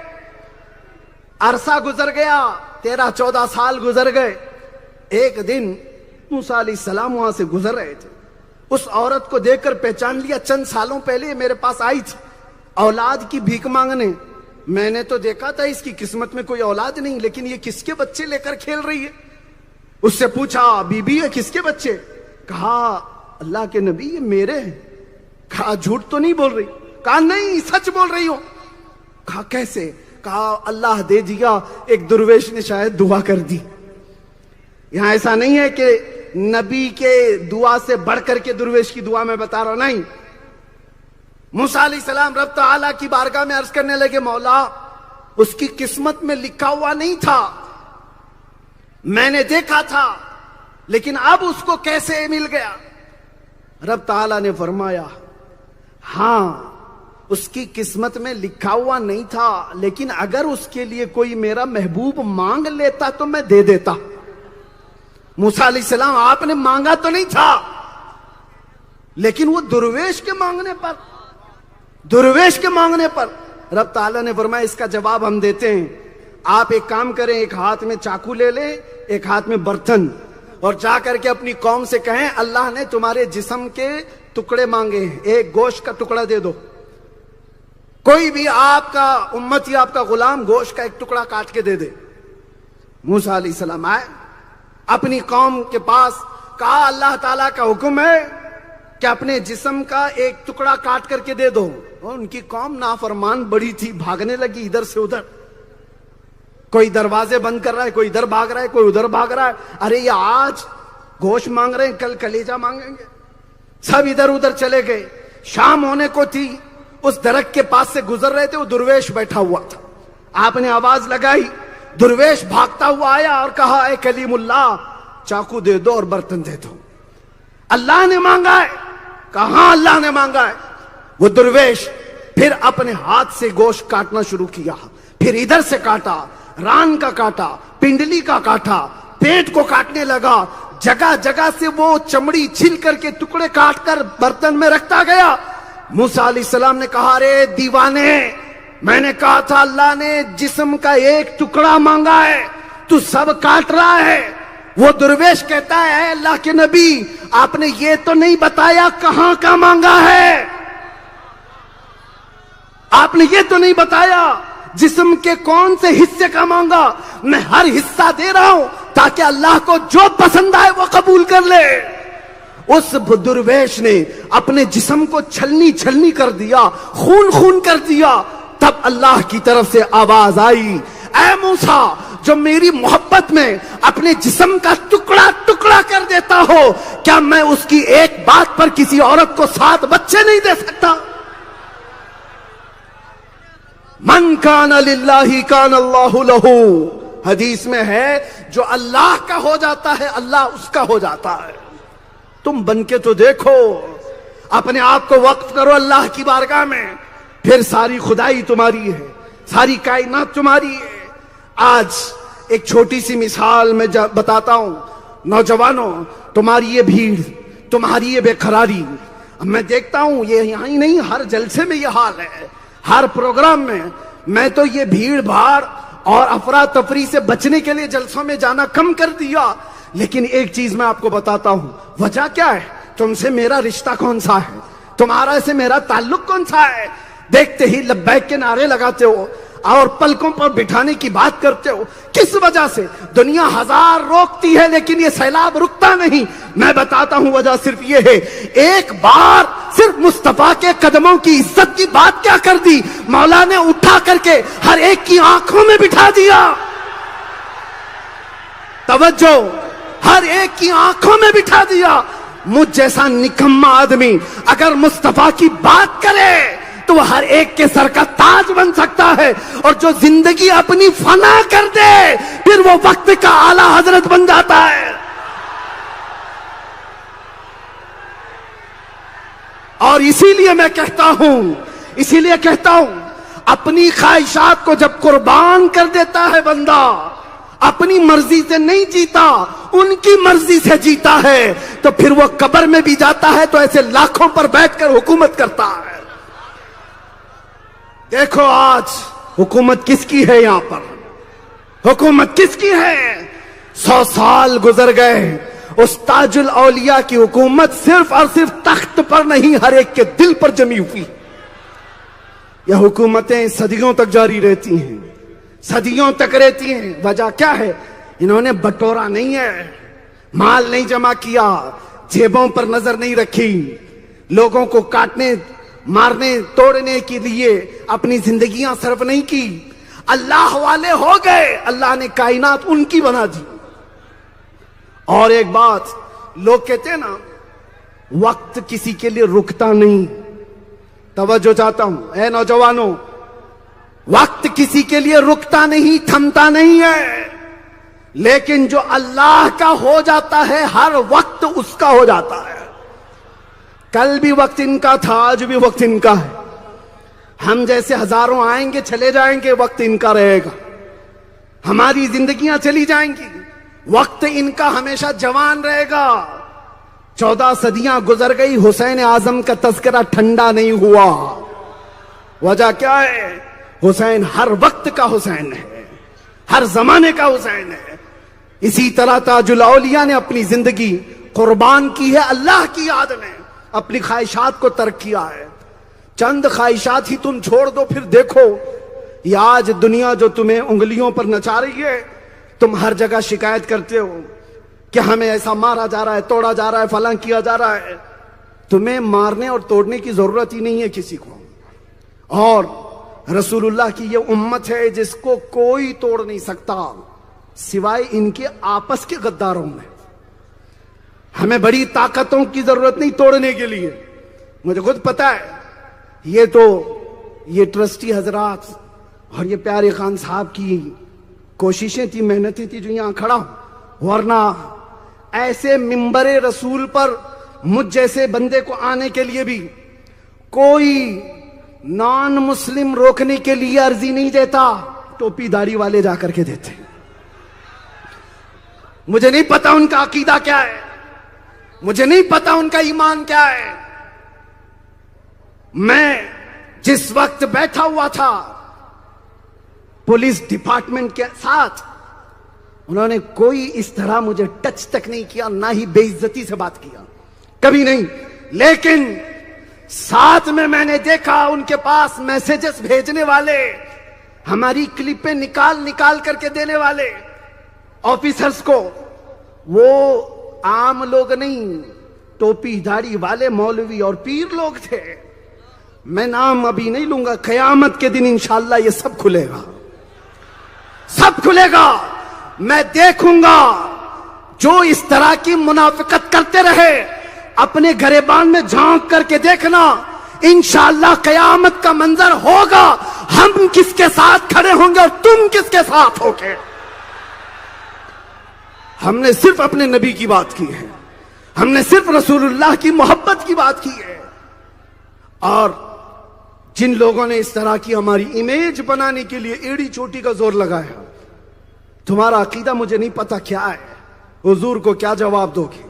عرصہ گزر گیا، 13-14 سال گزر گئے. ایک دن موسیٰ علیہ السلام وہاں سے گزر رہے تھے. اس عورت کو دیکھ کر پہچان لیا، چند سالوں پہلے میرے پاس آئی تھی اولاد کی بھیک مانگنے. میں نے تو دیکھا تھا اس کی قسمت میں کوئی اولاد نہیں، لیکن یہ کس کے بچے لے کر کھیل رہی ہے؟ اس سے پوچھا بی بی یہ کس کے بچے؟ کہا اللہ کے نبی یہ میرے ہیں. کہا جھوٹ تو نہیں بول رہی؟ کہا نہیں سچ بول رہی ہوں. کہا کیسے؟ کہا اللہ دے دیا، ایک درویش نے شاید دعا کر دی. یہاں ایسا نہیں ہے کہ نبی کے دعا سے بڑھ کر کے درویش کی دعا میں بتا رہا ہوں، نہیں. موسیٰ علیہ السلام رب تعالیٰ کی بارگاہ میں عرض کرنے لگے مولا اس کی قسمت میں لکھا ہوا نہیں تھا، میں نے دیکھا تھا، لیکن اب اس کو کیسے مل گیا؟ رب تعالیٰ نے فرمایا ہاں اس کی قسمت میں لکھا ہوا نہیں تھا، لیکن اگر اس کے لیے کوئی میرا محبوب مانگ لیتا تو میں دے دیتا. موسیٰ علیہ السلام آپ نے مانگا تو نہیں تھا، لیکن وہ درویش کے مانگنے پر رب تعالیٰ نے فرمایا اس کا جواب ہم دیتے ہیں. آپ ایک کام کریں، ایک ہاتھ میں چاقو لے لیں، ایک ہاتھ میں برتن، اور جا کر کے اپنی قوم سے کہیں اللہ نے تمہارے جسم کے ٹکڑے مانگے ہیں، ایک گوشت کا ٹکڑا دے دو. کوئی بھی آپ کا امتی، آپ کا غلام گوشت کا ایک ٹکڑا کاٹ کے دے دے. موسیٰ علیہ السلام آئے اپنی قوم کے پاس، کہا اللہ تعالیٰ کا حکم ہے کہ اپنے جسم کا ایک ٹکڑا کاٹ کر کے دے دو. اور ان کی قوم نافرمان بڑی تھی، بھاگنے لگی ادھر سے ادھر. کوئی دروازے بند کر رہا ہے، کوئی ادھر بھاگ رہا ہے، کوئی ادھر بھاگ رہا ہے. ارے یہ آج گوشت مانگ رہے ہیں، کل کلیجہ مانگیں گے. سب ادھر ادھر چلے گئے. شام ہونے کو تھی، اس درخت کے پاس سے گزر رہے تھے، وہ درویش بیٹھا ہوا تھا. آپ نے آواز لگائی، درویش بھاگتا ہوا آیا اور کہا اے کلیم اللہ چاقو دے دو اور برتن دے دو. اللہ نے مانگا ہے؟ کہاں اللہ نے مانگا ہے. وہ درویش پھر اپنے ہاتھ سے گوشت کاٹنا شروع کیا، پھر ادھر سے کاٹا، ران کا کاٹا، پنڈلی کا کاٹا، پیٹ کو کاٹنے لگا. جگہ جگہ سے وہ چمڑی چھل کر کے ٹکڑے کاٹ کر برتن میں رکھتا گیا. موسیٰ علیہ السلام نے کہا ارے دیوانے، میں نے کہا تھا اللہ نے جسم کا ایک ٹکڑا مانگا ہے، تو سب کاٹ رہا ہے. وہ درویش کہتا ہے اے اللہ کے نبی آپ نے یہ تو نہیں بتایا کہاں کا مانگا ہے، آپ نے یہ تو نہیں بتایا جسم کے کون سے حصے کا مانگا. میں ہر حصہ دے رہا ہوں تاکہ اللہ کو جو پسند آئے وہ قبول کر لے. اس درویش نے اپنے جسم کو چھلنی چھلنی کر دیا، خون خون کر دیا، تب اللہ کی طرف سے آواز آئی، اے موسیٰ جو میری محبت میں اپنے جسم کا ٹکڑا ٹکڑا کر دیتا ہو، کیا میں اس کی ایک بات پر کسی عورت کو 7 بچے نہیں دے سکتا؟ من کان للہ کان اللہ لہ، حدیث میں ہے جو اللہ کا ہو جاتا ہے اللہ اس کا ہو جاتا ہے۔ تم بن کے تو دیکھو، اپنے آپ کو وقف کرو اللہ کی بارگاہ میں، پھر ساری خدائی تمہاری ہے، ساری کائنات تمہاری ہے۔ آج ایک چھوٹی سی مثال میں بتاتا ہوں، نوجوانوں تمہاری یہ بھیڑ، تمہاری یہ بے قراری، میں دیکھتا ہوں یہ یہاں ہی نہیں ہر جلسے میں یہ حال ہے، ہر پروگرام میں تو یہ بھیڑ بھاڑ اور افراتفری سے بچنے کے لیے جلسوں میں جانا کم کر دیا، لیکن ایک چیز میں آپ کو بتاتا ہوں، وجہ کیا ہے؟ تم سے میرا رشتہ کون سا ہے؟ تمہارا سے میرا تعلق کون سا ہے؟ دیکھتے ہی لبیک کے نعرے لگاتے ہو اور پلکوں پر بٹھانے کی بات کرتے ہو، کس وجہ سے؟ دنیا ہزار روکتی ہے لیکن یہ سیلاب رکتا نہیں۔ میں بتاتا ہوں وجہ صرف یہ ہے، ایک بار صرف مصطفیٰ کے قدموں کی عزت کی بات کیا کر دی، مولا نے اٹھا کر کے ہر ایک کی آنکھوں میں بٹھا دیا۔ توجہ، ہر ایک کی آنکھوں میں بٹھا دیا۔ مجھ جیسا نکما آدمی اگر مصطفیٰ کی بات کرے تو وہ ہر ایک کے سر کا تاج بن سکتا ہے، اور جو زندگی اپنی فنا کر دے پھر وہ وقت کا اعلیٰ حضرت بن جاتا ہے۔ اور اسی لیے میں کہتا ہوں اپنی خواہشات کو جب قربان کر دیتا ہے بندہ، اپنی مرضی سے نہیں جیتا، ان کی مرضی سے جیتا ہے، تو پھر وہ قبر میں بھی جاتا ہے تو ایسے لاکھوں پر بیٹھ کر حکومت کرتا ہے۔ دیکھو آج حکومت کس کی ہے، یہاں پر حکومت کس کی ہے؟ 100 سال گزر گئے، اس تاج الاولیاء کی حکومت صرف اور صرف تخت پر نہیں، ہر ایک کے دل پر جمی ہوئی۔ یہ حکومتیں صدیوں تک جاری رہتی ہیں، صدیوں تک رہتی ہیں۔ وجہ کیا ہے؟ انہوں نے بٹورا نہیں ہے، مال نہیں جمع کیا، جیبوں پر نظر نہیں رکھی، لوگوں کو کاٹنے مارنے توڑنے کے لیے اپنی زندگیاں صرف نہیں کی، اللہ والے ہو گئے، اللہ نے کائنات ان کی بنا دی۔ اور ایک بات لوگ کہتے ہیں نا، وقت کسی کے لیے رکتا نہیں۔ توجہ چاہتا ہوں اے نوجوانوں، وقت کسی کے لیے رکتا نہیں، تھمتا نہیں ہے، لیکن جو اللہ کا ہو جاتا ہے ہر وقت اس کا ہو جاتا ہے۔ کل بھی وقت ان کا تھا، آج بھی وقت ان کا ہے۔ ہم جیسے ہزاروں آئیں گے چلے جائیں گے، وقت ان کا رہے گا۔ ہماری زندگیاں چلی جائیں گی، وقت ان کا ہمیشہ جوان رہے گا۔ 14 صدیاں گزر گئی، حسین اعظم کا تذکرہ ٹھنڈا نہیں ہوا۔ وجہ کیا ہے؟ حسین ہر وقت کا حسین ہے، ہر زمانے کا حسین ہے۔ اسی طرح تاج الاولیاء نے اپنی زندگی قربان کی ہے اللہ کی یاد میں، اپنی خواہشات کو ترک کیا ہے۔ چند خواہشات ہی تم چھوڑ دو، پھر دیکھو یہ آج دنیا جو تمہیں انگلیوں پر نچا رہی ہے، تم ہر جگہ شکایت کرتے ہو کہ ہمیں ایسا مارا جا رہا ہے، توڑا جا رہا ہے، فلاں کیا جا رہا ہے۔ تمہیں مارنے اور توڑنے کی ضرورت ہی نہیں ہے کسی کو، اور رسول اللہ کی یہ امت ہے جس کو کوئی توڑ نہیں سکتا سوائے ان کے آپس کے غداروں میں۔ ہمیں بڑی طاقتوں کی ضرورت نہیں توڑنے کے لیے، مجھے خود پتا ہے۔ یہ ٹرسٹی حضرات اور یہ پیارے خان صاحب کی کوششیں تھی، محنتیں تھی جو یہاں کھڑا ہوں، ورنہ ایسے منبر رسول پر مجھ جیسے بندے کو آنے کے لیے بھی کوئی نان مسلم روکنے کے لیے عرضی نہیں دیتا، ٹوپی داڑھی والے جا کر کے دیتے۔ مجھے نہیں پتا ان کا عقیدہ کیا ہے، مجھے نہیں پتا ان کا ایمان کیا ہے۔ میں جس وقت بیٹھا ہوا تھا پولیس ڈپارٹمنٹ کے ساتھ، انہوں نے کوئی اس طرح مجھے ٹچ تک نہیں کیا، نہ ہی بے عزتی سے بات کیا، کبھی نہیں۔ لیکن ساتھ میں نے دیکھا ان کے پاس میسیجز بھیجنے والے، ہماری کلپیں نکال کر کے دینے والے آفیسرز کو، وہ عام لوگ نہیں، ٹوپی داڑھی والے مولوی اور پیر لوگ تھے. میں نام ابھی نہیں لوں گا, قیامت کے دن انشاءاللہ یہ سب کھلے گا, سب کھلے گا. میں دیکھوں گا جو اس طرح کی منافقت کرتے رہے, اپنے گریبان میں جھانک کر کے دیکھنا, انشاءاللہ قیامت کا منظر ہوگا. ہم کس کے ساتھ کھڑے ہوں گے اور تم کس کے ساتھ ہوگے. ہم نے صرف اپنے نبی کی بات کی ہے, ہم نے صرف رسول اللہ کی محبت کی بات کی ہے. اور جن لوگوں نے اس طرح کی ہماری امیج بنانے کے لیے ایڑی چوٹی کا زور لگایا, تمہارا عقیدہ مجھے نہیں پتا کیا ہے, حضور کو کیا جواب دو گے؟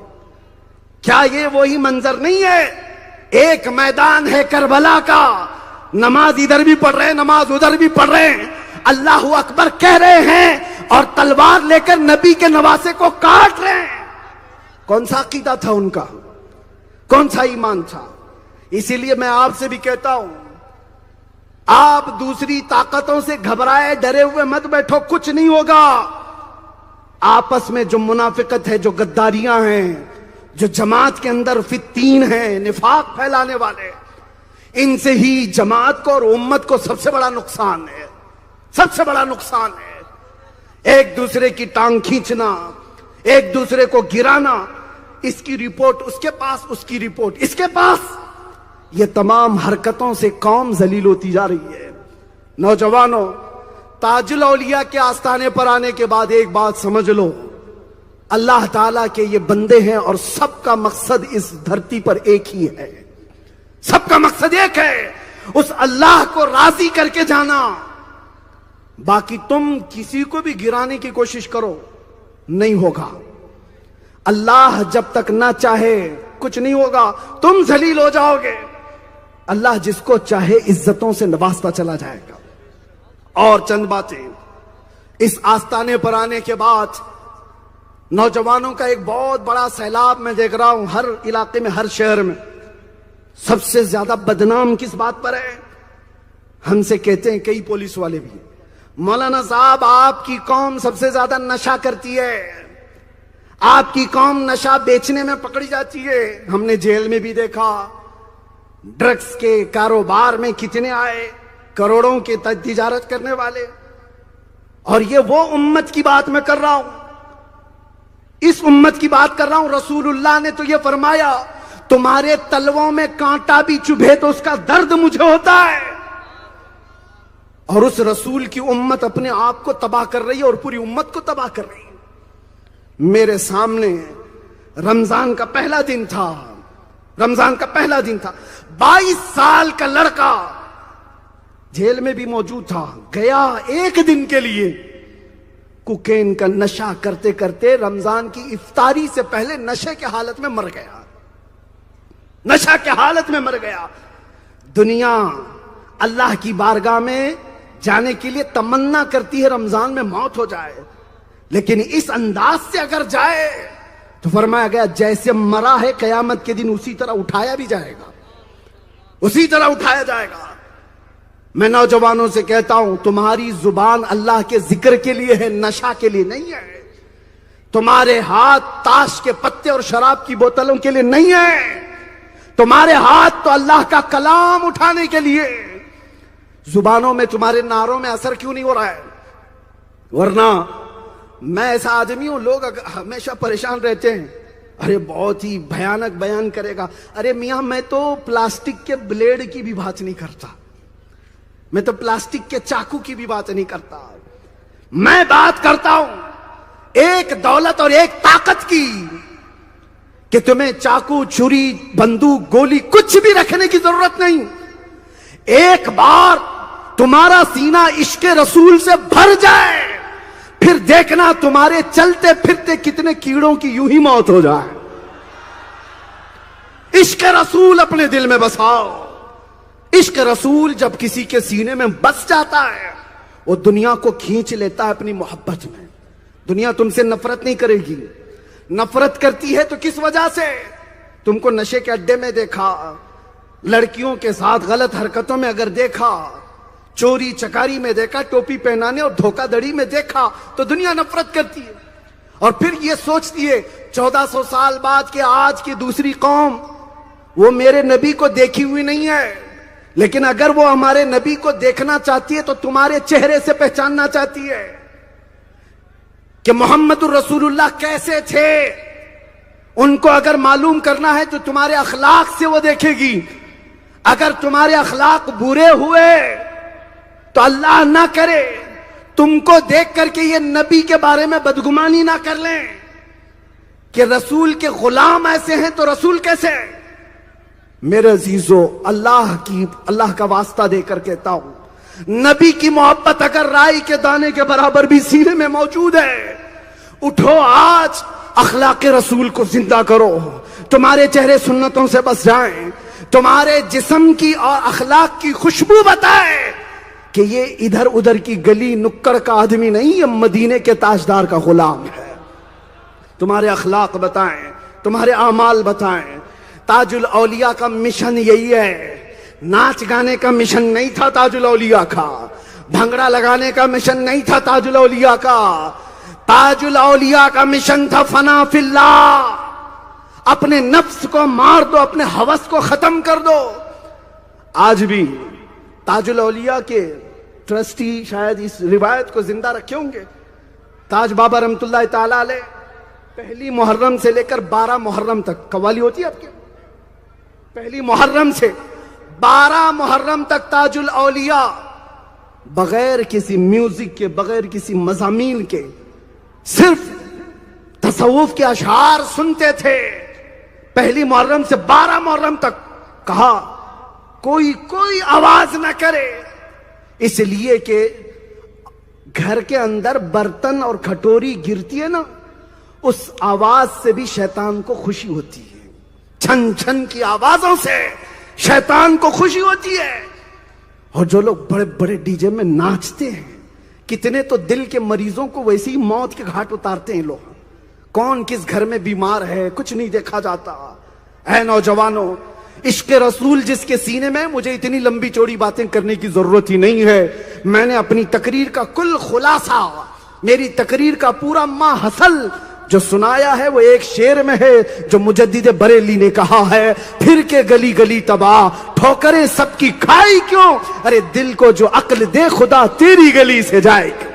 کیا یہ وہی منظر نہیں ہے؟ ایک میدان ہے کربلا کا, نماز ادھر بھی پڑھ رہے ہیں, نماز ادھر بھی پڑھ رہے ہیں, اللہ اکبر کہہ رہے ہیں اور تلوار لے کر نبی کے نواسے کو کاٹ رہے ہیں. کون سا عقیدہ تھا ان کا؟ کون سا ایمان تھا؟ اسی لیے میں آپ سے بھی کہتا ہوں, آپ دوسری طاقتوں سے گھبرائے ڈرے ہوئے مت بیٹھو, کچھ نہیں ہوگا. آپس میں جو منافقت ہے, جو غداریاں ہیں, جو جماعت کے اندر فتین ہیں, نفاق پھیلانے والے, ان سے ہی جماعت کو اور امت کو سب سے بڑا نقصان ہے, سب سے بڑا نقصان ہے. ایک دوسرے کی ٹانگ کھینچنا, ایک دوسرے کو گرانا, اس کی رپورٹ اس کے پاس, اس کی رپورٹ اس کے پاس, یہ تمام حرکتوں سے قوم ذلیل ہوتی جا رہی ہے. نوجوانوں, تاج الاولیاء کے آستانے پر آنے کے بعد ایک بات سمجھ لو, اللہ تعالیٰ کے یہ بندے ہیں اور سب کا مقصد اس دھرتی پر ایک ہی ہے, سب کا مقصد ایک ہے, اس اللہ کو راضی کر کے جانا. باقی تم کسی کو بھی گرانے کی کوشش کرو, نہیں ہوگا. اللہ جب تک نہ چاہے کچھ نہیں ہوگا, تم ذلیل ہو جاؤ گے. اللہ جس کو چاہے عزتوں سے نوازتا چلا جائے گا. اور چند باتیں, اس آستانے پر آنے کے بعد نوجوانوں کا ایک بہت بڑا سیلاب میں دیکھ رہا ہوں, ہر علاقے میں, ہر شہر میں. سب سے زیادہ بدنام کس بات پر ہے؟ ہم سے کہتے ہیں کئی پولیس والے بھی, مولانا صاحب آپ کی قوم سب سے زیادہ نشہ کرتی ہے, آپ کی قوم نشہ بیچنے میں پکڑی جاتی ہے. ہم نے جیل میں بھی دیکھا, ڈرگز کے کاروبار میں کتنے آئے, کروڑوں کی تجارت کرنے والے. اور یہ وہ امت کی بات میں کر رہا ہوں, اس امت کی بات کر رہا ہوں. رسول اللہ نے تو یہ فرمایا, تمہارے تلووں میں کانٹا بھی چبھے تو اس کا درد مجھے ہوتا ہے. اور اس رسول کی امت اپنے آپ کو تباہ کر رہی ہے اور پوری امت کو تباہ کر رہی ہے. میرے سامنے رمضان کا پہلا دن تھا, رمضان کا پہلا دن تھا. 22 سال کا لڑکا جیل میں بھی موجود تھا, گیا ایک دن کے لیے, کوکین کا نشہ کرتے کرتے رمضان کی افطاری سے پہلے نشے کے حالت میں مر گیا, نشہ کے حالت میں مر گیا. دنیا اللہ کی بارگاہ میں جانے کے لیے تمنا کرتی ہے رمضان میں موت ہو جائے, لیکن اس انداز سے اگر جائے تو فرمایا گیا جیسے مرا ہے قیامت کے دن اسی طرح اٹھایا بھی جائے گا, اسی طرح اٹھایا جائے گا. میں نوجوانوں سے کہتا ہوں, تمہاری زبان اللہ کے ذکر کے لیے ہے, نشہ کے لیے نہیں ہے. تمہارے ہاتھ تاش کے پتے اور شراب کی بوتلوں کے لیے نہیں ہے, تمہارے ہاتھ تو اللہ کا کلام اٹھانے کے لیے. زبانوں میں تمہارے نعروں میں اثر کیوں نہیں ہو رہا ہے؟ ورنہ میں ایسا آدمی ہوں, لوگ ہمیشہ پریشان رہتے ہیں, ارے بہت ہی بھیانک بیان کرے گا. ارے میاں, میں تو پلاسٹک کے بلیڈ کی بھی بات نہیں کرتا, میں تو پلاسٹک کے چاقو کی بھی بات نہیں کرتا. میں بات کرتا ہوں ایک دولت اور ایک طاقت کی, کہ تمہیں چاقو, چھری, بندوق, گولی کچھ بھی رکھنے کی ضرورت نہیں. ایک بار تمہارا سینہ عشق رسول سے بھر جائے, پھر دیکھنا تمہارے چلتے پھرتے کتنے کیڑوں کی یوں ہی موت ہو جائے. عشق رسول اپنے دل میں بساؤ. عشق رسول جب کسی کے سینے میں بس جاتا ہے, وہ دنیا کو کھینچ لیتا ہے اپنی محبت میں. دنیا تم سے نفرت نہیں کرے گی. نفرت کرتی ہے تو کس وجہ سے؟ تم کو نشے کے اڈے میں دیکھا, لڑکیوں کے ساتھ غلط حرکتوں میں اگر دیکھا, چوری چکاری میں دیکھا, ٹوپی پہنانے اور دھوکہ دھڑی میں دیکھا, تو دنیا نفرت کرتی ہے. اور پھر یہ سوچتی ہے 1400 سال بعد کے آج کی دوسری قوم وہ میرے نبی کو دیکھی ہوئی نہیں ہے، لیکن اگر وہ ہمارے نبی کو دیکھنا چاہتی ہے تو تمہارے چہرے سے پہچاننا چاہتی ہے کہ محمد الرسول اللہ کیسے تھے۔ ان کو اگر معلوم کرنا ہے تو تمہارے اخلاق سے وہ دیکھے گی۔ اگر تمہارے اخلاق برے ہوئے تو اللہ نہ کرے تم کو دیکھ کر کے یہ نبی کے بارے میں بدگمانی نہ کر لیں کہ رسول کے غلام ایسے ہیں تو رسول کیسے ہیں۔ میرے عزیزو، اللہ کا واسطہ دے کر کہتا ہوں، نبی کی محبت اگر رائی کے دانے کے برابر بھی سینے میں موجود ہے، اٹھو آج اخلاق رسول کو زندہ کرو۔ تمہارے چہرے سنتوں سے بس جائیں، تمہارے جسم کی اور اخلاق کی خوشبو بتائے کہ یہ ادھر ادھر کی گلی نکڑ کا آدمی نہیں، یہ مدینے کے تاجدار کا غلام ہے۔ تمہارے اخلاق بتائیں، تمہارے اعمال بتائیں۔ تاج الاولیاء کا مشن یہی ہے، ناچ گانے کا مشن نہیں تھا تاج الاولیاء کا، بھنگڑا لگانے کا مشن نہیں تھا تاج الاولیاء کا۔ تاج الاولیاء کا مشن تھا فنا فی اللہ، اپنے نفس کو مار دو، اپنے ہوس کو ختم کر دو۔ آج بھی تاج الاولیاء کے ٹرسٹی شاید اس روایت کو زندہ رکھے ہوں گے۔ تاج بابا رحمت اللہ تعالی علیہ پہلی محرم سے لے کر 12 محرم تک قوالی ہوتی ہے آپ کے، پہلی محرم سے 12 محرم تک تاج الاولیاء بغیر کسی میوزک کے، بغیر کسی مضامین کے، صرف تصوف کے اشعار سنتے تھے۔ پہلی محرم سے 12 محرم تک کہا کوئی آواز نہ کرے، اس لیے کہ گھر کے اندر برتن اور کھٹوری گرتی ہے نا، اس آواز سے بھی شیطان کو خوشی ہوتی ہے، چھن چھن کی آوازوں سے شیطان کو خوشی ہوتی ہے۔ اور جو لوگ بڑے بڑے ڈی جے میں ناچتے ہیں، کتنے تو دل کے مریضوں کو ویسے ہی موت کے گھاٹ اتارتے ہیں لوگ۔ کون کس گھر میں بیمار ہے کچھ نہیں دیکھا جاتا۔ اے نوجوانوں، عشق رسول جس کے سینے میں، مجھے اتنی لمبی چوڑی باتیں کرنے کی ضرورت ہی نہیں ہے۔ میں نے اپنی تقریر کا کل خلاصہ، میری تقریر کا پورا ماحصل جو سنایا ہے وہ ایک شعر میں ہے جو مجدد بریلی نے کہا ہے، پھر کے گلی گلی تباہ ٹھوکریں سب کی کھائی کیوں، ارے دل کو جو عقل دے خدا تیری گلی سے جائے گا۔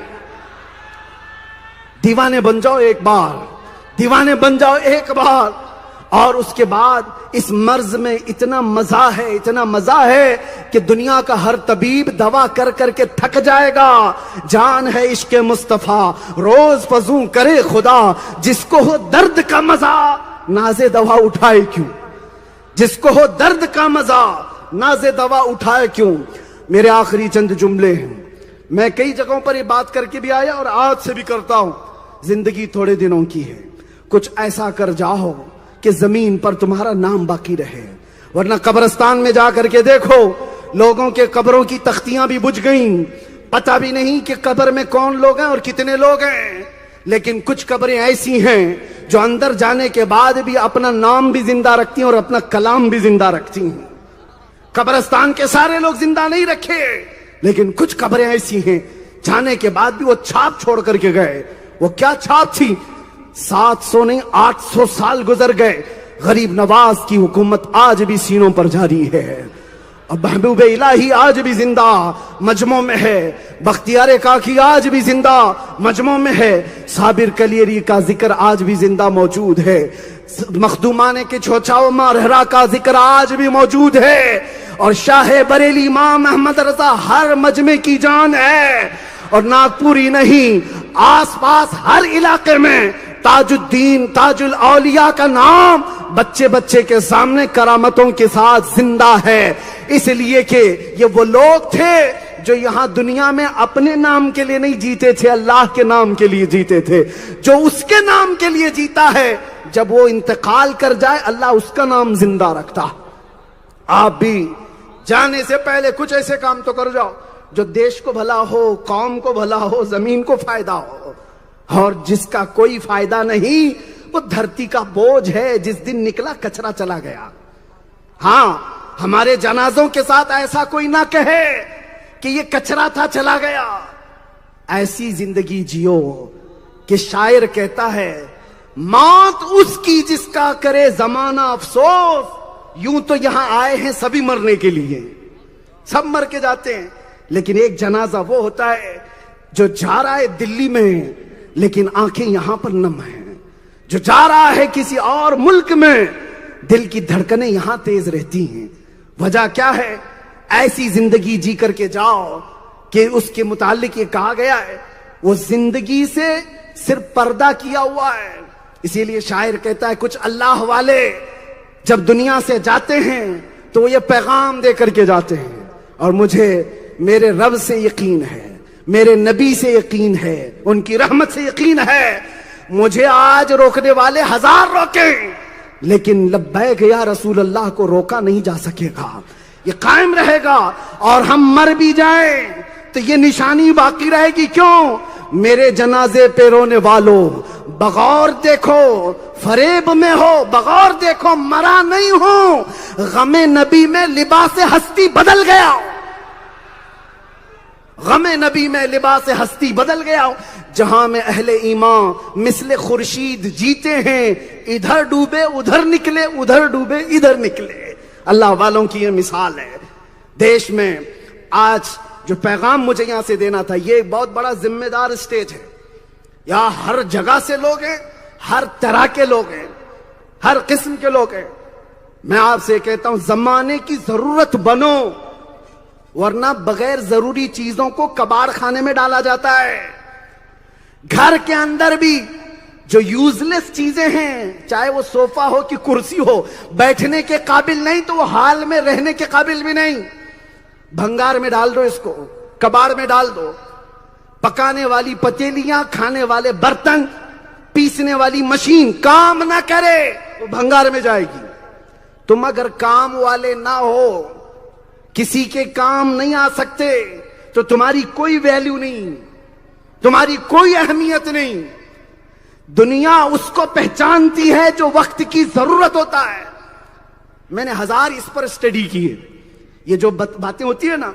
دیوانے بن جاؤ ایک بار، دیوانے بن جاؤ ایک بار، اور اس کے بعد اس مرض میں اتنا مزہ ہے، اتنا مزہ ہے کہ دنیا کا ہر طبیب دوا کر کر کے تھک جائے گا۔ جان ہے عشق مصطفیٰ روز فزوں کرے خدا، جس کو ہو درد کا مزہ ناز دوا اٹھائے کیوں، جس کو ہو درد کا مزہ ناز دوا اٹھائے کیوں۔ میرے آخری چند جملے ہیں، میں کئی جگہوں پر یہ بات کر کے بھی آیا اور آج سے بھی کرتا ہوں، زندگی تھوڑے دنوں کی ہے، کچھ ایسا کر جاؤ کہ زمین پر تمہارا نام باقی رہے، ورنہ قبرستان میں جا کر کے دیکھو لوگوں کے قبروں کی تختیاں بھی بجھ گئیں، پتہ بھی نہیں کہ قبر میں کون لوگ ہیں اور کتنے لوگ ہیں۔ لیکن کچھ قبریں ایسی ہیں جو اندر جانے کے بعد بھی اپنا نام بھی زندہ رکھتی ہیں اور اپنا کلام بھی زندہ رکھتی ہیں۔ قبرستان کے سارے لوگ زندہ نہیں رکھے، لیکن کچھ قبریں ایسی ہیں جانے کے بعد بھی وہ چھاپ چھوڑ کر کے گئے۔ وہ کیا چھاپ تھی؟ 700 نہیں 800 سال گزر گئے، غریب نواز کی حکومت آج بھی سینوں پر جاری ہے، اور محبوب الہی آج بھی زندہ مجمع میں ہے، بختیار کاکی آج بھی زندہ مجمع میں ہے، صابر کلیری کا ذکر آج بھی زندہ موجود ہے، مخدومان کے چھوچاؤ مارہرا کا ذکر آج بھی موجود ہے، اور شاہ بریلی امام احمد رضا ہر مجمع کی جان ہے۔ اور ناگپوری نہیں، آس پاس ہر علاقے میں تاج الدین تاج الاولیاء کا نام بچے بچے کے سامنے کرامتوں کے ساتھ زندہ ہے، اس لیے کہ یہ وہ لوگ تھے جو یہاں دنیا میں اپنے نام کے لیے نہیں جیتے تھے، اللہ کے نام کے لیے جیتے تھے۔ جو اس کے نام کے لیے جیتا ہے، جب وہ انتقال کر جائے اللہ اس کا نام زندہ رکھتا۔ آپ بھی جانے سے پہلے کچھ ایسے کام تو کر جاؤ جو دیش کو بھلا ہو، قوم کو بھلا ہو، زمین کو فائدہ ہو، اور جس کا کوئی فائدہ نہیں وہ دھرتی کا بوجھ ہے، جس دن نکلا کچرا چلا گیا۔ ہاں، ہمارے جنازوں کے ساتھ ایسا کوئی نہ کہے کہ یہ کچرا تھا چلا گیا۔ ایسی زندگی جیو کہ شاعر کہتا ہے موت اس کی جس کا کرے زمانہ افسوس. یوں تو یہاں آئے ہیں سبھی مرنے کے لیے, سب مر کے جاتے ہیں, لیکن ایک جنازہ وہ ہوتا ہے جو جا رہا ہے دلی میں لیکن آنکھیں یہاں پر نم ہیں, جو جا رہا ہے کسی اور ملک میں دل کی دھڑکنیں یہاں تیز رہتی ہیں. وجہ کیا ہے؟ ایسی زندگی جی کر کے جاؤ کہ اس کے متعلق یہ کہا گیا ہے وہ زندگی سے صرف پردہ کیا ہوا ہے. اسی لیے شاعر کہتا ہے کچھ اللہ والے جب دنیا سے جاتے ہیں تو وہ یہ پیغام دے کر کے جاتے ہیں, اور مجھے میرے رب سے یقین ہے, میرے نبی سے یقین ہے, ان کی رحمت سے یقین ہے. مجھے آج روکنے والے ہزار روکیں لیکن لبیک یا رسول اللہ کو روکا نہیں جا سکے گا, یہ قائم رہے گا. اور ہم مر بھی جائیں تو یہ نشانی باقی رہے گی. کیوں؟ میرے جنازے پہ رونے والوں بغور دیکھو, فریب میں ہو, بغور دیکھو, مرا نہیں ہوں. غم نبی میں لباس ہستی بدل گیا, غم نبی میں لباس ہستی بدل گیا. جہاں میں اہل ایمان مثل خورشید جیتے ہیں, ادھر ڈوبے ادھر نکلے, ادھر ڈوبے ادھر نکلے. اللہ والوں کی یہ مثال ہے. دیش میں آج جو پیغام مجھے یہاں سے دینا تھا, یہ بہت بڑا ذمہ دار اسٹیج ہے. یہاں ہر جگہ سے لوگ ہیں, ہر طرح کے لوگ ہیں, ہر قسم کے لوگ ہیں. میں آپ سے کہتا ہوں زمانے کی ضرورت بنو, ورنہ بغیر ضروری چیزوں کو کباڑ خانے میں ڈالا جاتا ہے. گھر کے اندر بھی جو یوز لیس چیزیں ہیں, چاہے وہ صوفہ ہو کہ کرسی ہو, بیٹھنے کے قابل نہیں تو وہ حال میں رہنے کے قابل بھی نہیں. بھنگار میں ڈال دو, اس کو کباڑ میں ڈال دو. پکانے والی پتیلیاں, کھانے والے برتن, پیسنے والی مشین کام نہ کرے وہ بھنگار میں جائے گی. تم اگر کام والے نہ ہو, کسی کے کام نہیں آ سکتے, تو تمہاری کوئی ویلیو نہیں, تمہاری کوئی اہمیت نہیں. دنیا اس کو پہچانتی ہے جو وقت کی ضرورت ہوتا ہے. میں نے ہزار اس پر اسٹڈی کی ہے. یہ جو باتیں ہوتی ہے نا,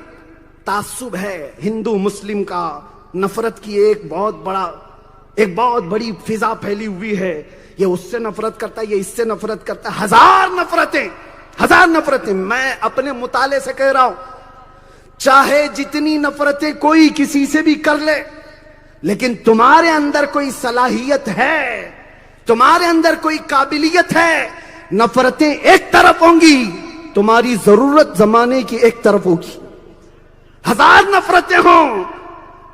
تعصب ہے ہندو مسلم کا, نفرت کی ایک بہت بڑی فضا پھیلی ہوئی ہے. یہ اس سے نفرت کرتا ہے, یہ اس سے نفرت کرتا ہے, ہزار نفرتیں. میں اپنے مطالعے سے کہہ رہا ہوں, چاہے جتنی نفرتیں کوئی کسی سے بھی کر لے, لیکن تمہارے اندر کوئی صلاحیت ہے, تمہارے اندر کوئی قابلیت ہے, نفرتیں ایک طرف ہوں گی, تمہاری ضرورت زمانے کی ایک طرف ہوگی. ہزار نفرتیں ہوں.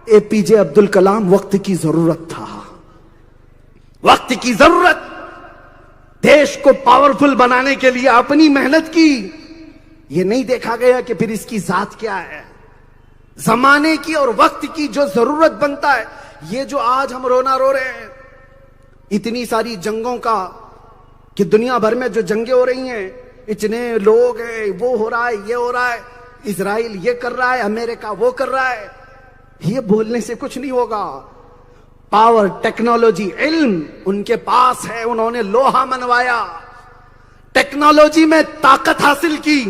اے پی جے عبد الکلام وقت کی ضرورت تھا, وقت کی ضرورت. دیش کو پاورفل بنانے کے لیے اپنی محنت کی. یہ نہیں دیکھا گیا کہ پھر اس کی ذات کیا ہے. زمانے کی اور وقت کی جو ضرورت بنتا ہے. یہ جو آج ہم رونا رو رہے ہیں, اتنی ساری جنگوں کا, کہ دنیا بھر میں جو جنگیں ہو رہی ہیں, اتنے لوگ ہیں, وہ ہو رہا ہے, یہ ہو رہا ہے, اسرائیل یہ کر رہا ہے, امریکہ وہ کر رہا ہے. یہ بولنے سے کچھ نہیں ہوگا. پاور, ٹیکنالوجی, علم ان کے پاس ہے. انہوں نے لوہا منوایا, ٹیکنالوجی میں طاقت حاصل کی,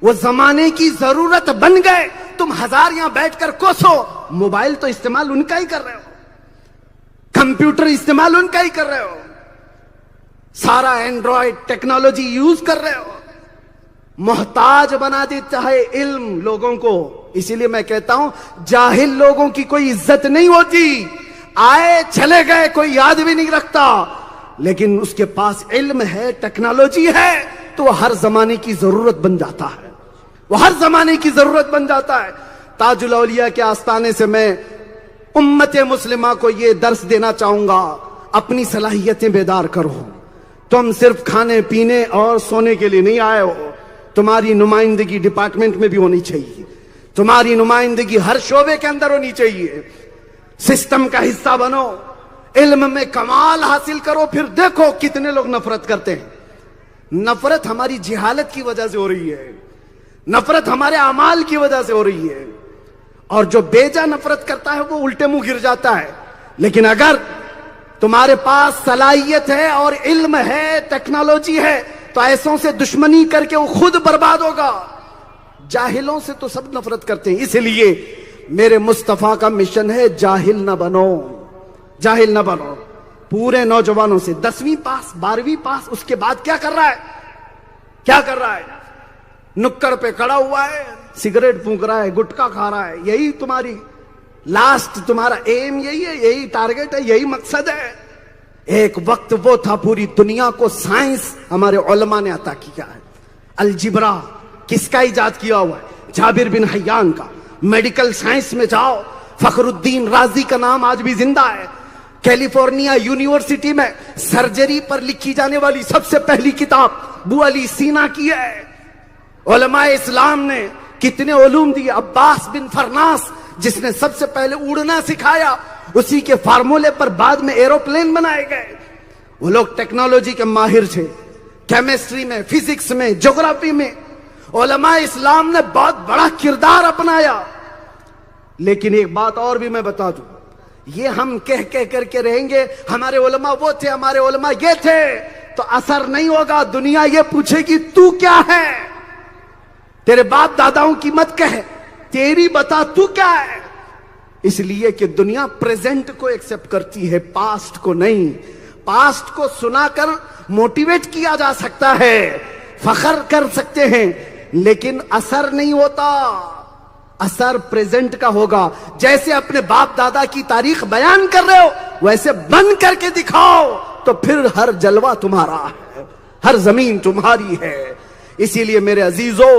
وہ زمانے کی ضرورت بن گئے. تم ہزار یہاں بیٹھ کر کوسو, موبائل تو استعمال ان کا ہی کر رہے ہو, کمپیوٹر استعمال ان کا ہی کر رہے ہو, سارا اینڈرائڈ ٹیکنالوجی یوز کر رہے ہو. محتاج بنا دیتا ہے علم لوگوں کو. اسی لیے میں کہتا ہوں جاہل لوگوں کی کوئی عزت نہیں ہوتی. آئے چلے گئے, کوئی یاد بھی نہیں رکھتا, لیکن اس کے پاس علم ہے, ٹیکنالوجی ہے, تو وہ ہر زمانے کی ضرورت بن جاتا ہے, وہ ہر زمانے کی ضرورت بن جاتا ہے. تاج الاولیاء کے آستانے سے میں امت مسلمہ کو یہ درس دینا چاہوں گا, اپنی صلاحیتیں بیدار کرو. تم صرف کھانے پینے اور سونے کے لیے نہیں آئے ہو, تمہاری نمائندگی ڈپارٹمنٹ میں بھی ہونی چاہیے, تمہاری نمائندگی ہر شعبے کے اندر ہونی چاہیے. سسٹم کا حصہ بنو, علم میں کمال حاصل کرو. پھر دیکھو کتنے لوگ نفرت کرتے ہیں. نفرت ہماری جہالت کی وجہ سے ہو رہی ہے, نفرت ہمارے اعمال کی وجہ سے ہو رہی ہے. اور جو بیجا نفرت کرتا ہے وہ الٹے منہ گر جاتا ہے. لیکن اگر تمہارے پاس صلاحیت ہے اور علم ہے, ٹیکنالوجی ہے, تو ایسوں سے دشمنی کر کے وہ خود برباد ہوگا. جاہلوں سے تو سب نفرت کرتے ہیں. اس لیے میرے مصطفیٰ کا مشن ہے جاہل نہ بنو, جاہل نہ بنو. پورے نوجوانوں سے 10ویں پاس 12ویں پاس، اس کے بعد کیا کر رہا ہے؟ کیا کر رہا ہے؟ نکڑ پہ کھڑا ہوا ہے، سگریٹ پھونک رہا ہے، گٹکا کھا رہا ہے. یہی تمہاری لاسٹ، تمہارا ایم یہی ہے، یہی ٹارگٹ ہے، یہی مقصد ہے. ایک وقت وہ تھا، پوری دنیا کو سائنس ہمارے علماء نے عطا کیا ہے. الجبرا کس کا ایجاد کیا ہوا ہے؟ جابر بن حیان کا. میڈیکل سائنس میں جاؤ، فخر الدین رازی کا نام آج بھی زندہ ہے. کیلیفورنیا یونیورسٹی میں سرجری پر لکھی جانے والی سب سے پہلی کتاب ابو علی سینا کی ہے. علماء اسلام نے کتنے علوم دیے. عباس بن فرناس جس نے سب سے پہلے اڑنا سکھایا، اسی کے فارمولے پر بعد میں ایروپلین بنائے گئے. وہ لوگ ٹیکنالوجی کے ماہر تھے، کیمسٹری میں، فزکس میں، جغرافی میں. علماء اسلام نے بہت بڑا کردار اپنایا. لیکن ایک بات اور بھی میں بتا دوں، یہ ہم کہہ کر کے رہیں گے ہمارے علماء وہ تھے، ہمارے علماء یہ تھے، تو اثر نہیں ہوگا. دنیا یہ پوچھے گی تو کیا ہے؟ تیرے باپ داداؤں کی مت کہے، تیری بتا تو کیا ہے. اس لیے کہ دنیا پریزنٹ کو ایکسپٹ کرتی ہے، پاسٹ کو نہیں. پاسٹ کو سنا کر موٹیویٹ کیا جا سکتا ہے، فخر کر سکتے ہیں، لیکن اثر نہیں ہوتا. اثر پریزنٹ کا ہوگا. جیسے اپنے باپ دادا کی تاریخ بیان کر رہے ہو، ویسے بن کر کے دکھاؤ، تو پھر ہر جلوہ تمہارا ہے، ہر زمین تمہاری ہے. اسی لیے میرے عزیزو،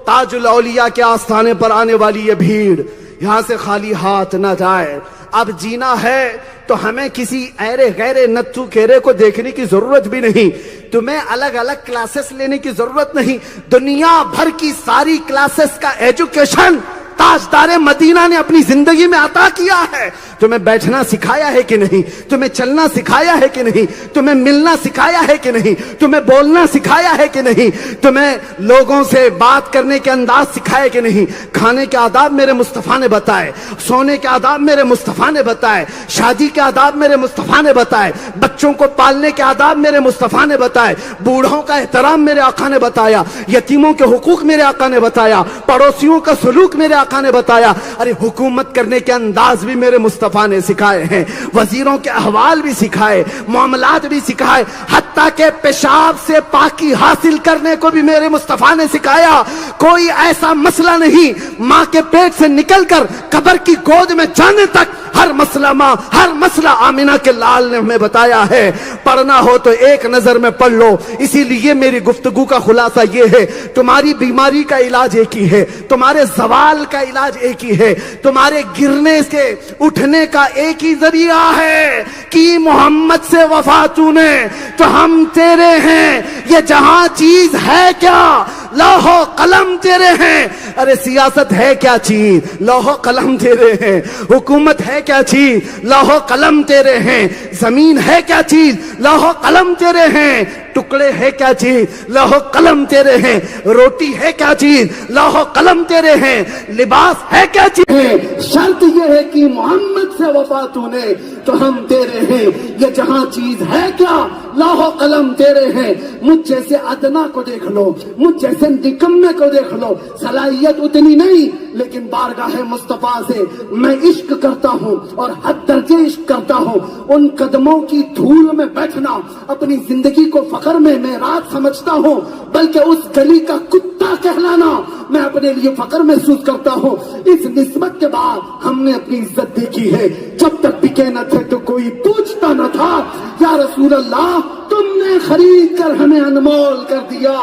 تاج الاولیاء کے آستانے پر آنے والی یہ بھیڑ یہاں سے خالی ہاتھ نہ جائے. اب جینا ہے تو ہمیں کسی ایرے غیرے نتھو کیرے کو دیکھنے کی ضرورت بھی نہیں. تمہیں الگ الگ کلاسز لینے کی ضرورت نہیں. دنیا بھر کی ساری کلاسز کا ایجوکیشن تاجدار مدینہ نے اپنی زندگی میں عطا کیا ہے. تمہیں بیٹھنا سکھایا ہے کہ نہیں؟ تمہیں چلنا سکھایا ہے کہ نہیں؟ تمہیں ملنا سکھایا ہے کہ نہیں؟ تمہیں بولنا سکھایا ہے کہ نہیں؟ تمہیں لوگوں سے بات کرنے کے انداز سکھائے کہ نہیں؟ کھانے کے آداب میرے مصطفیٰ نے بتائے، سونے کے آداب میرے مصطفیٰ نے بتائے، شادی کے آداب میرے مصطفیٰ نے بتائے، بچوں کو پالنے کے آداب میرے مصطفیٰ نے بتائے، بوڑھوں کا احترام میرے آقا نے بتایا، یتیموں کے حقوق میرے آقا نے بتایا، پڑوسیوں کا سلوک میرے آقا نے بتایا. ارے حکومت کرنے کے انداز بھی میرے مصطفیٰ نے سکھائے ہیں، وزیروں کے احوال بھی سکھائے، معاملات بھی سکھائے، حتیٰ کہ پیشاب سے پاکی حاصل کرنے کو بھی میرے مصطفیٰ نے سکھایا. کوئی ایسا مسئلہ نہیں، ماں کے پیٹ سے نکل کر قبر کی گود میں جانے تک ہر مسئلہ آمینہ کے لال نے ہمیں بتایا ہے. پڑھنا ہو تو ایک نظر میں پڑھ لو. اسی لیے میری گفتگو کا خلاصہ یہ ہے، تمہاری بیماری کا علاج ایک ہی ہے، تمہارے زوال کا علاج ایک ہی ہے، تمہارے گرنے سے اٹھنے کا ایک ہی ذریعہ ہے کہ محمد سے وفا تو نے تو ہم تیرے ہیں. یہ جہاں چیز ہے کیا؟ لوح و قلم تیرے ہیں. ارے سیاست ہے کیا چیز؟ لوح و قلم تیرے ہیں. حکومت ہے کیا چیز؟ لوح و قلم تیرے ہیں. زمین ہے کیا چیز؟ لوح و قلم تیرے ہیں. ٹکڑے ہے کیا چیز؟ لوح و قلم تیرے ہیں. روٹی ہے کیا چیز؟ لوح و قلم تیرے ہیں. لباس ہے کیا چیز؟ شرط یہ ہے کہ محمد سے وفا تو نے تو ہم تیرے ہیں. یہ جہاں چیز ہے کیا؟ لوح و قلم تیرے ہیں. مجھ جیسے ادنا کو دیکھ لو، مجھ جیسے نکمے کو دیکھ لو، صلاحیت اتنی نہیں، لیکن بارگاہ مصطفیٰ سے میں عشق کرتا ہوں اور حد درجے عشق کرتا ہوں. ان قدموں کی دھول میں بیٹھنا اپنی زندگی کو فخر میں معراج سمجھتا ہوں، بلکہ اس گلی کا کتا کہلانا میں اپنے لیے فخر محسوس کرتا ہوں. اس نسبت کے بعد ہم نے اپنی عزت دیکھی ہے. جب تک بکے نہ تھے تو کوئی پوچھتا نہ تھا. یا رسول اللہ تم نے خرید کر ہمیں انمول کر دیا.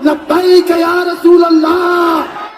لبیک یا رسول اللہ.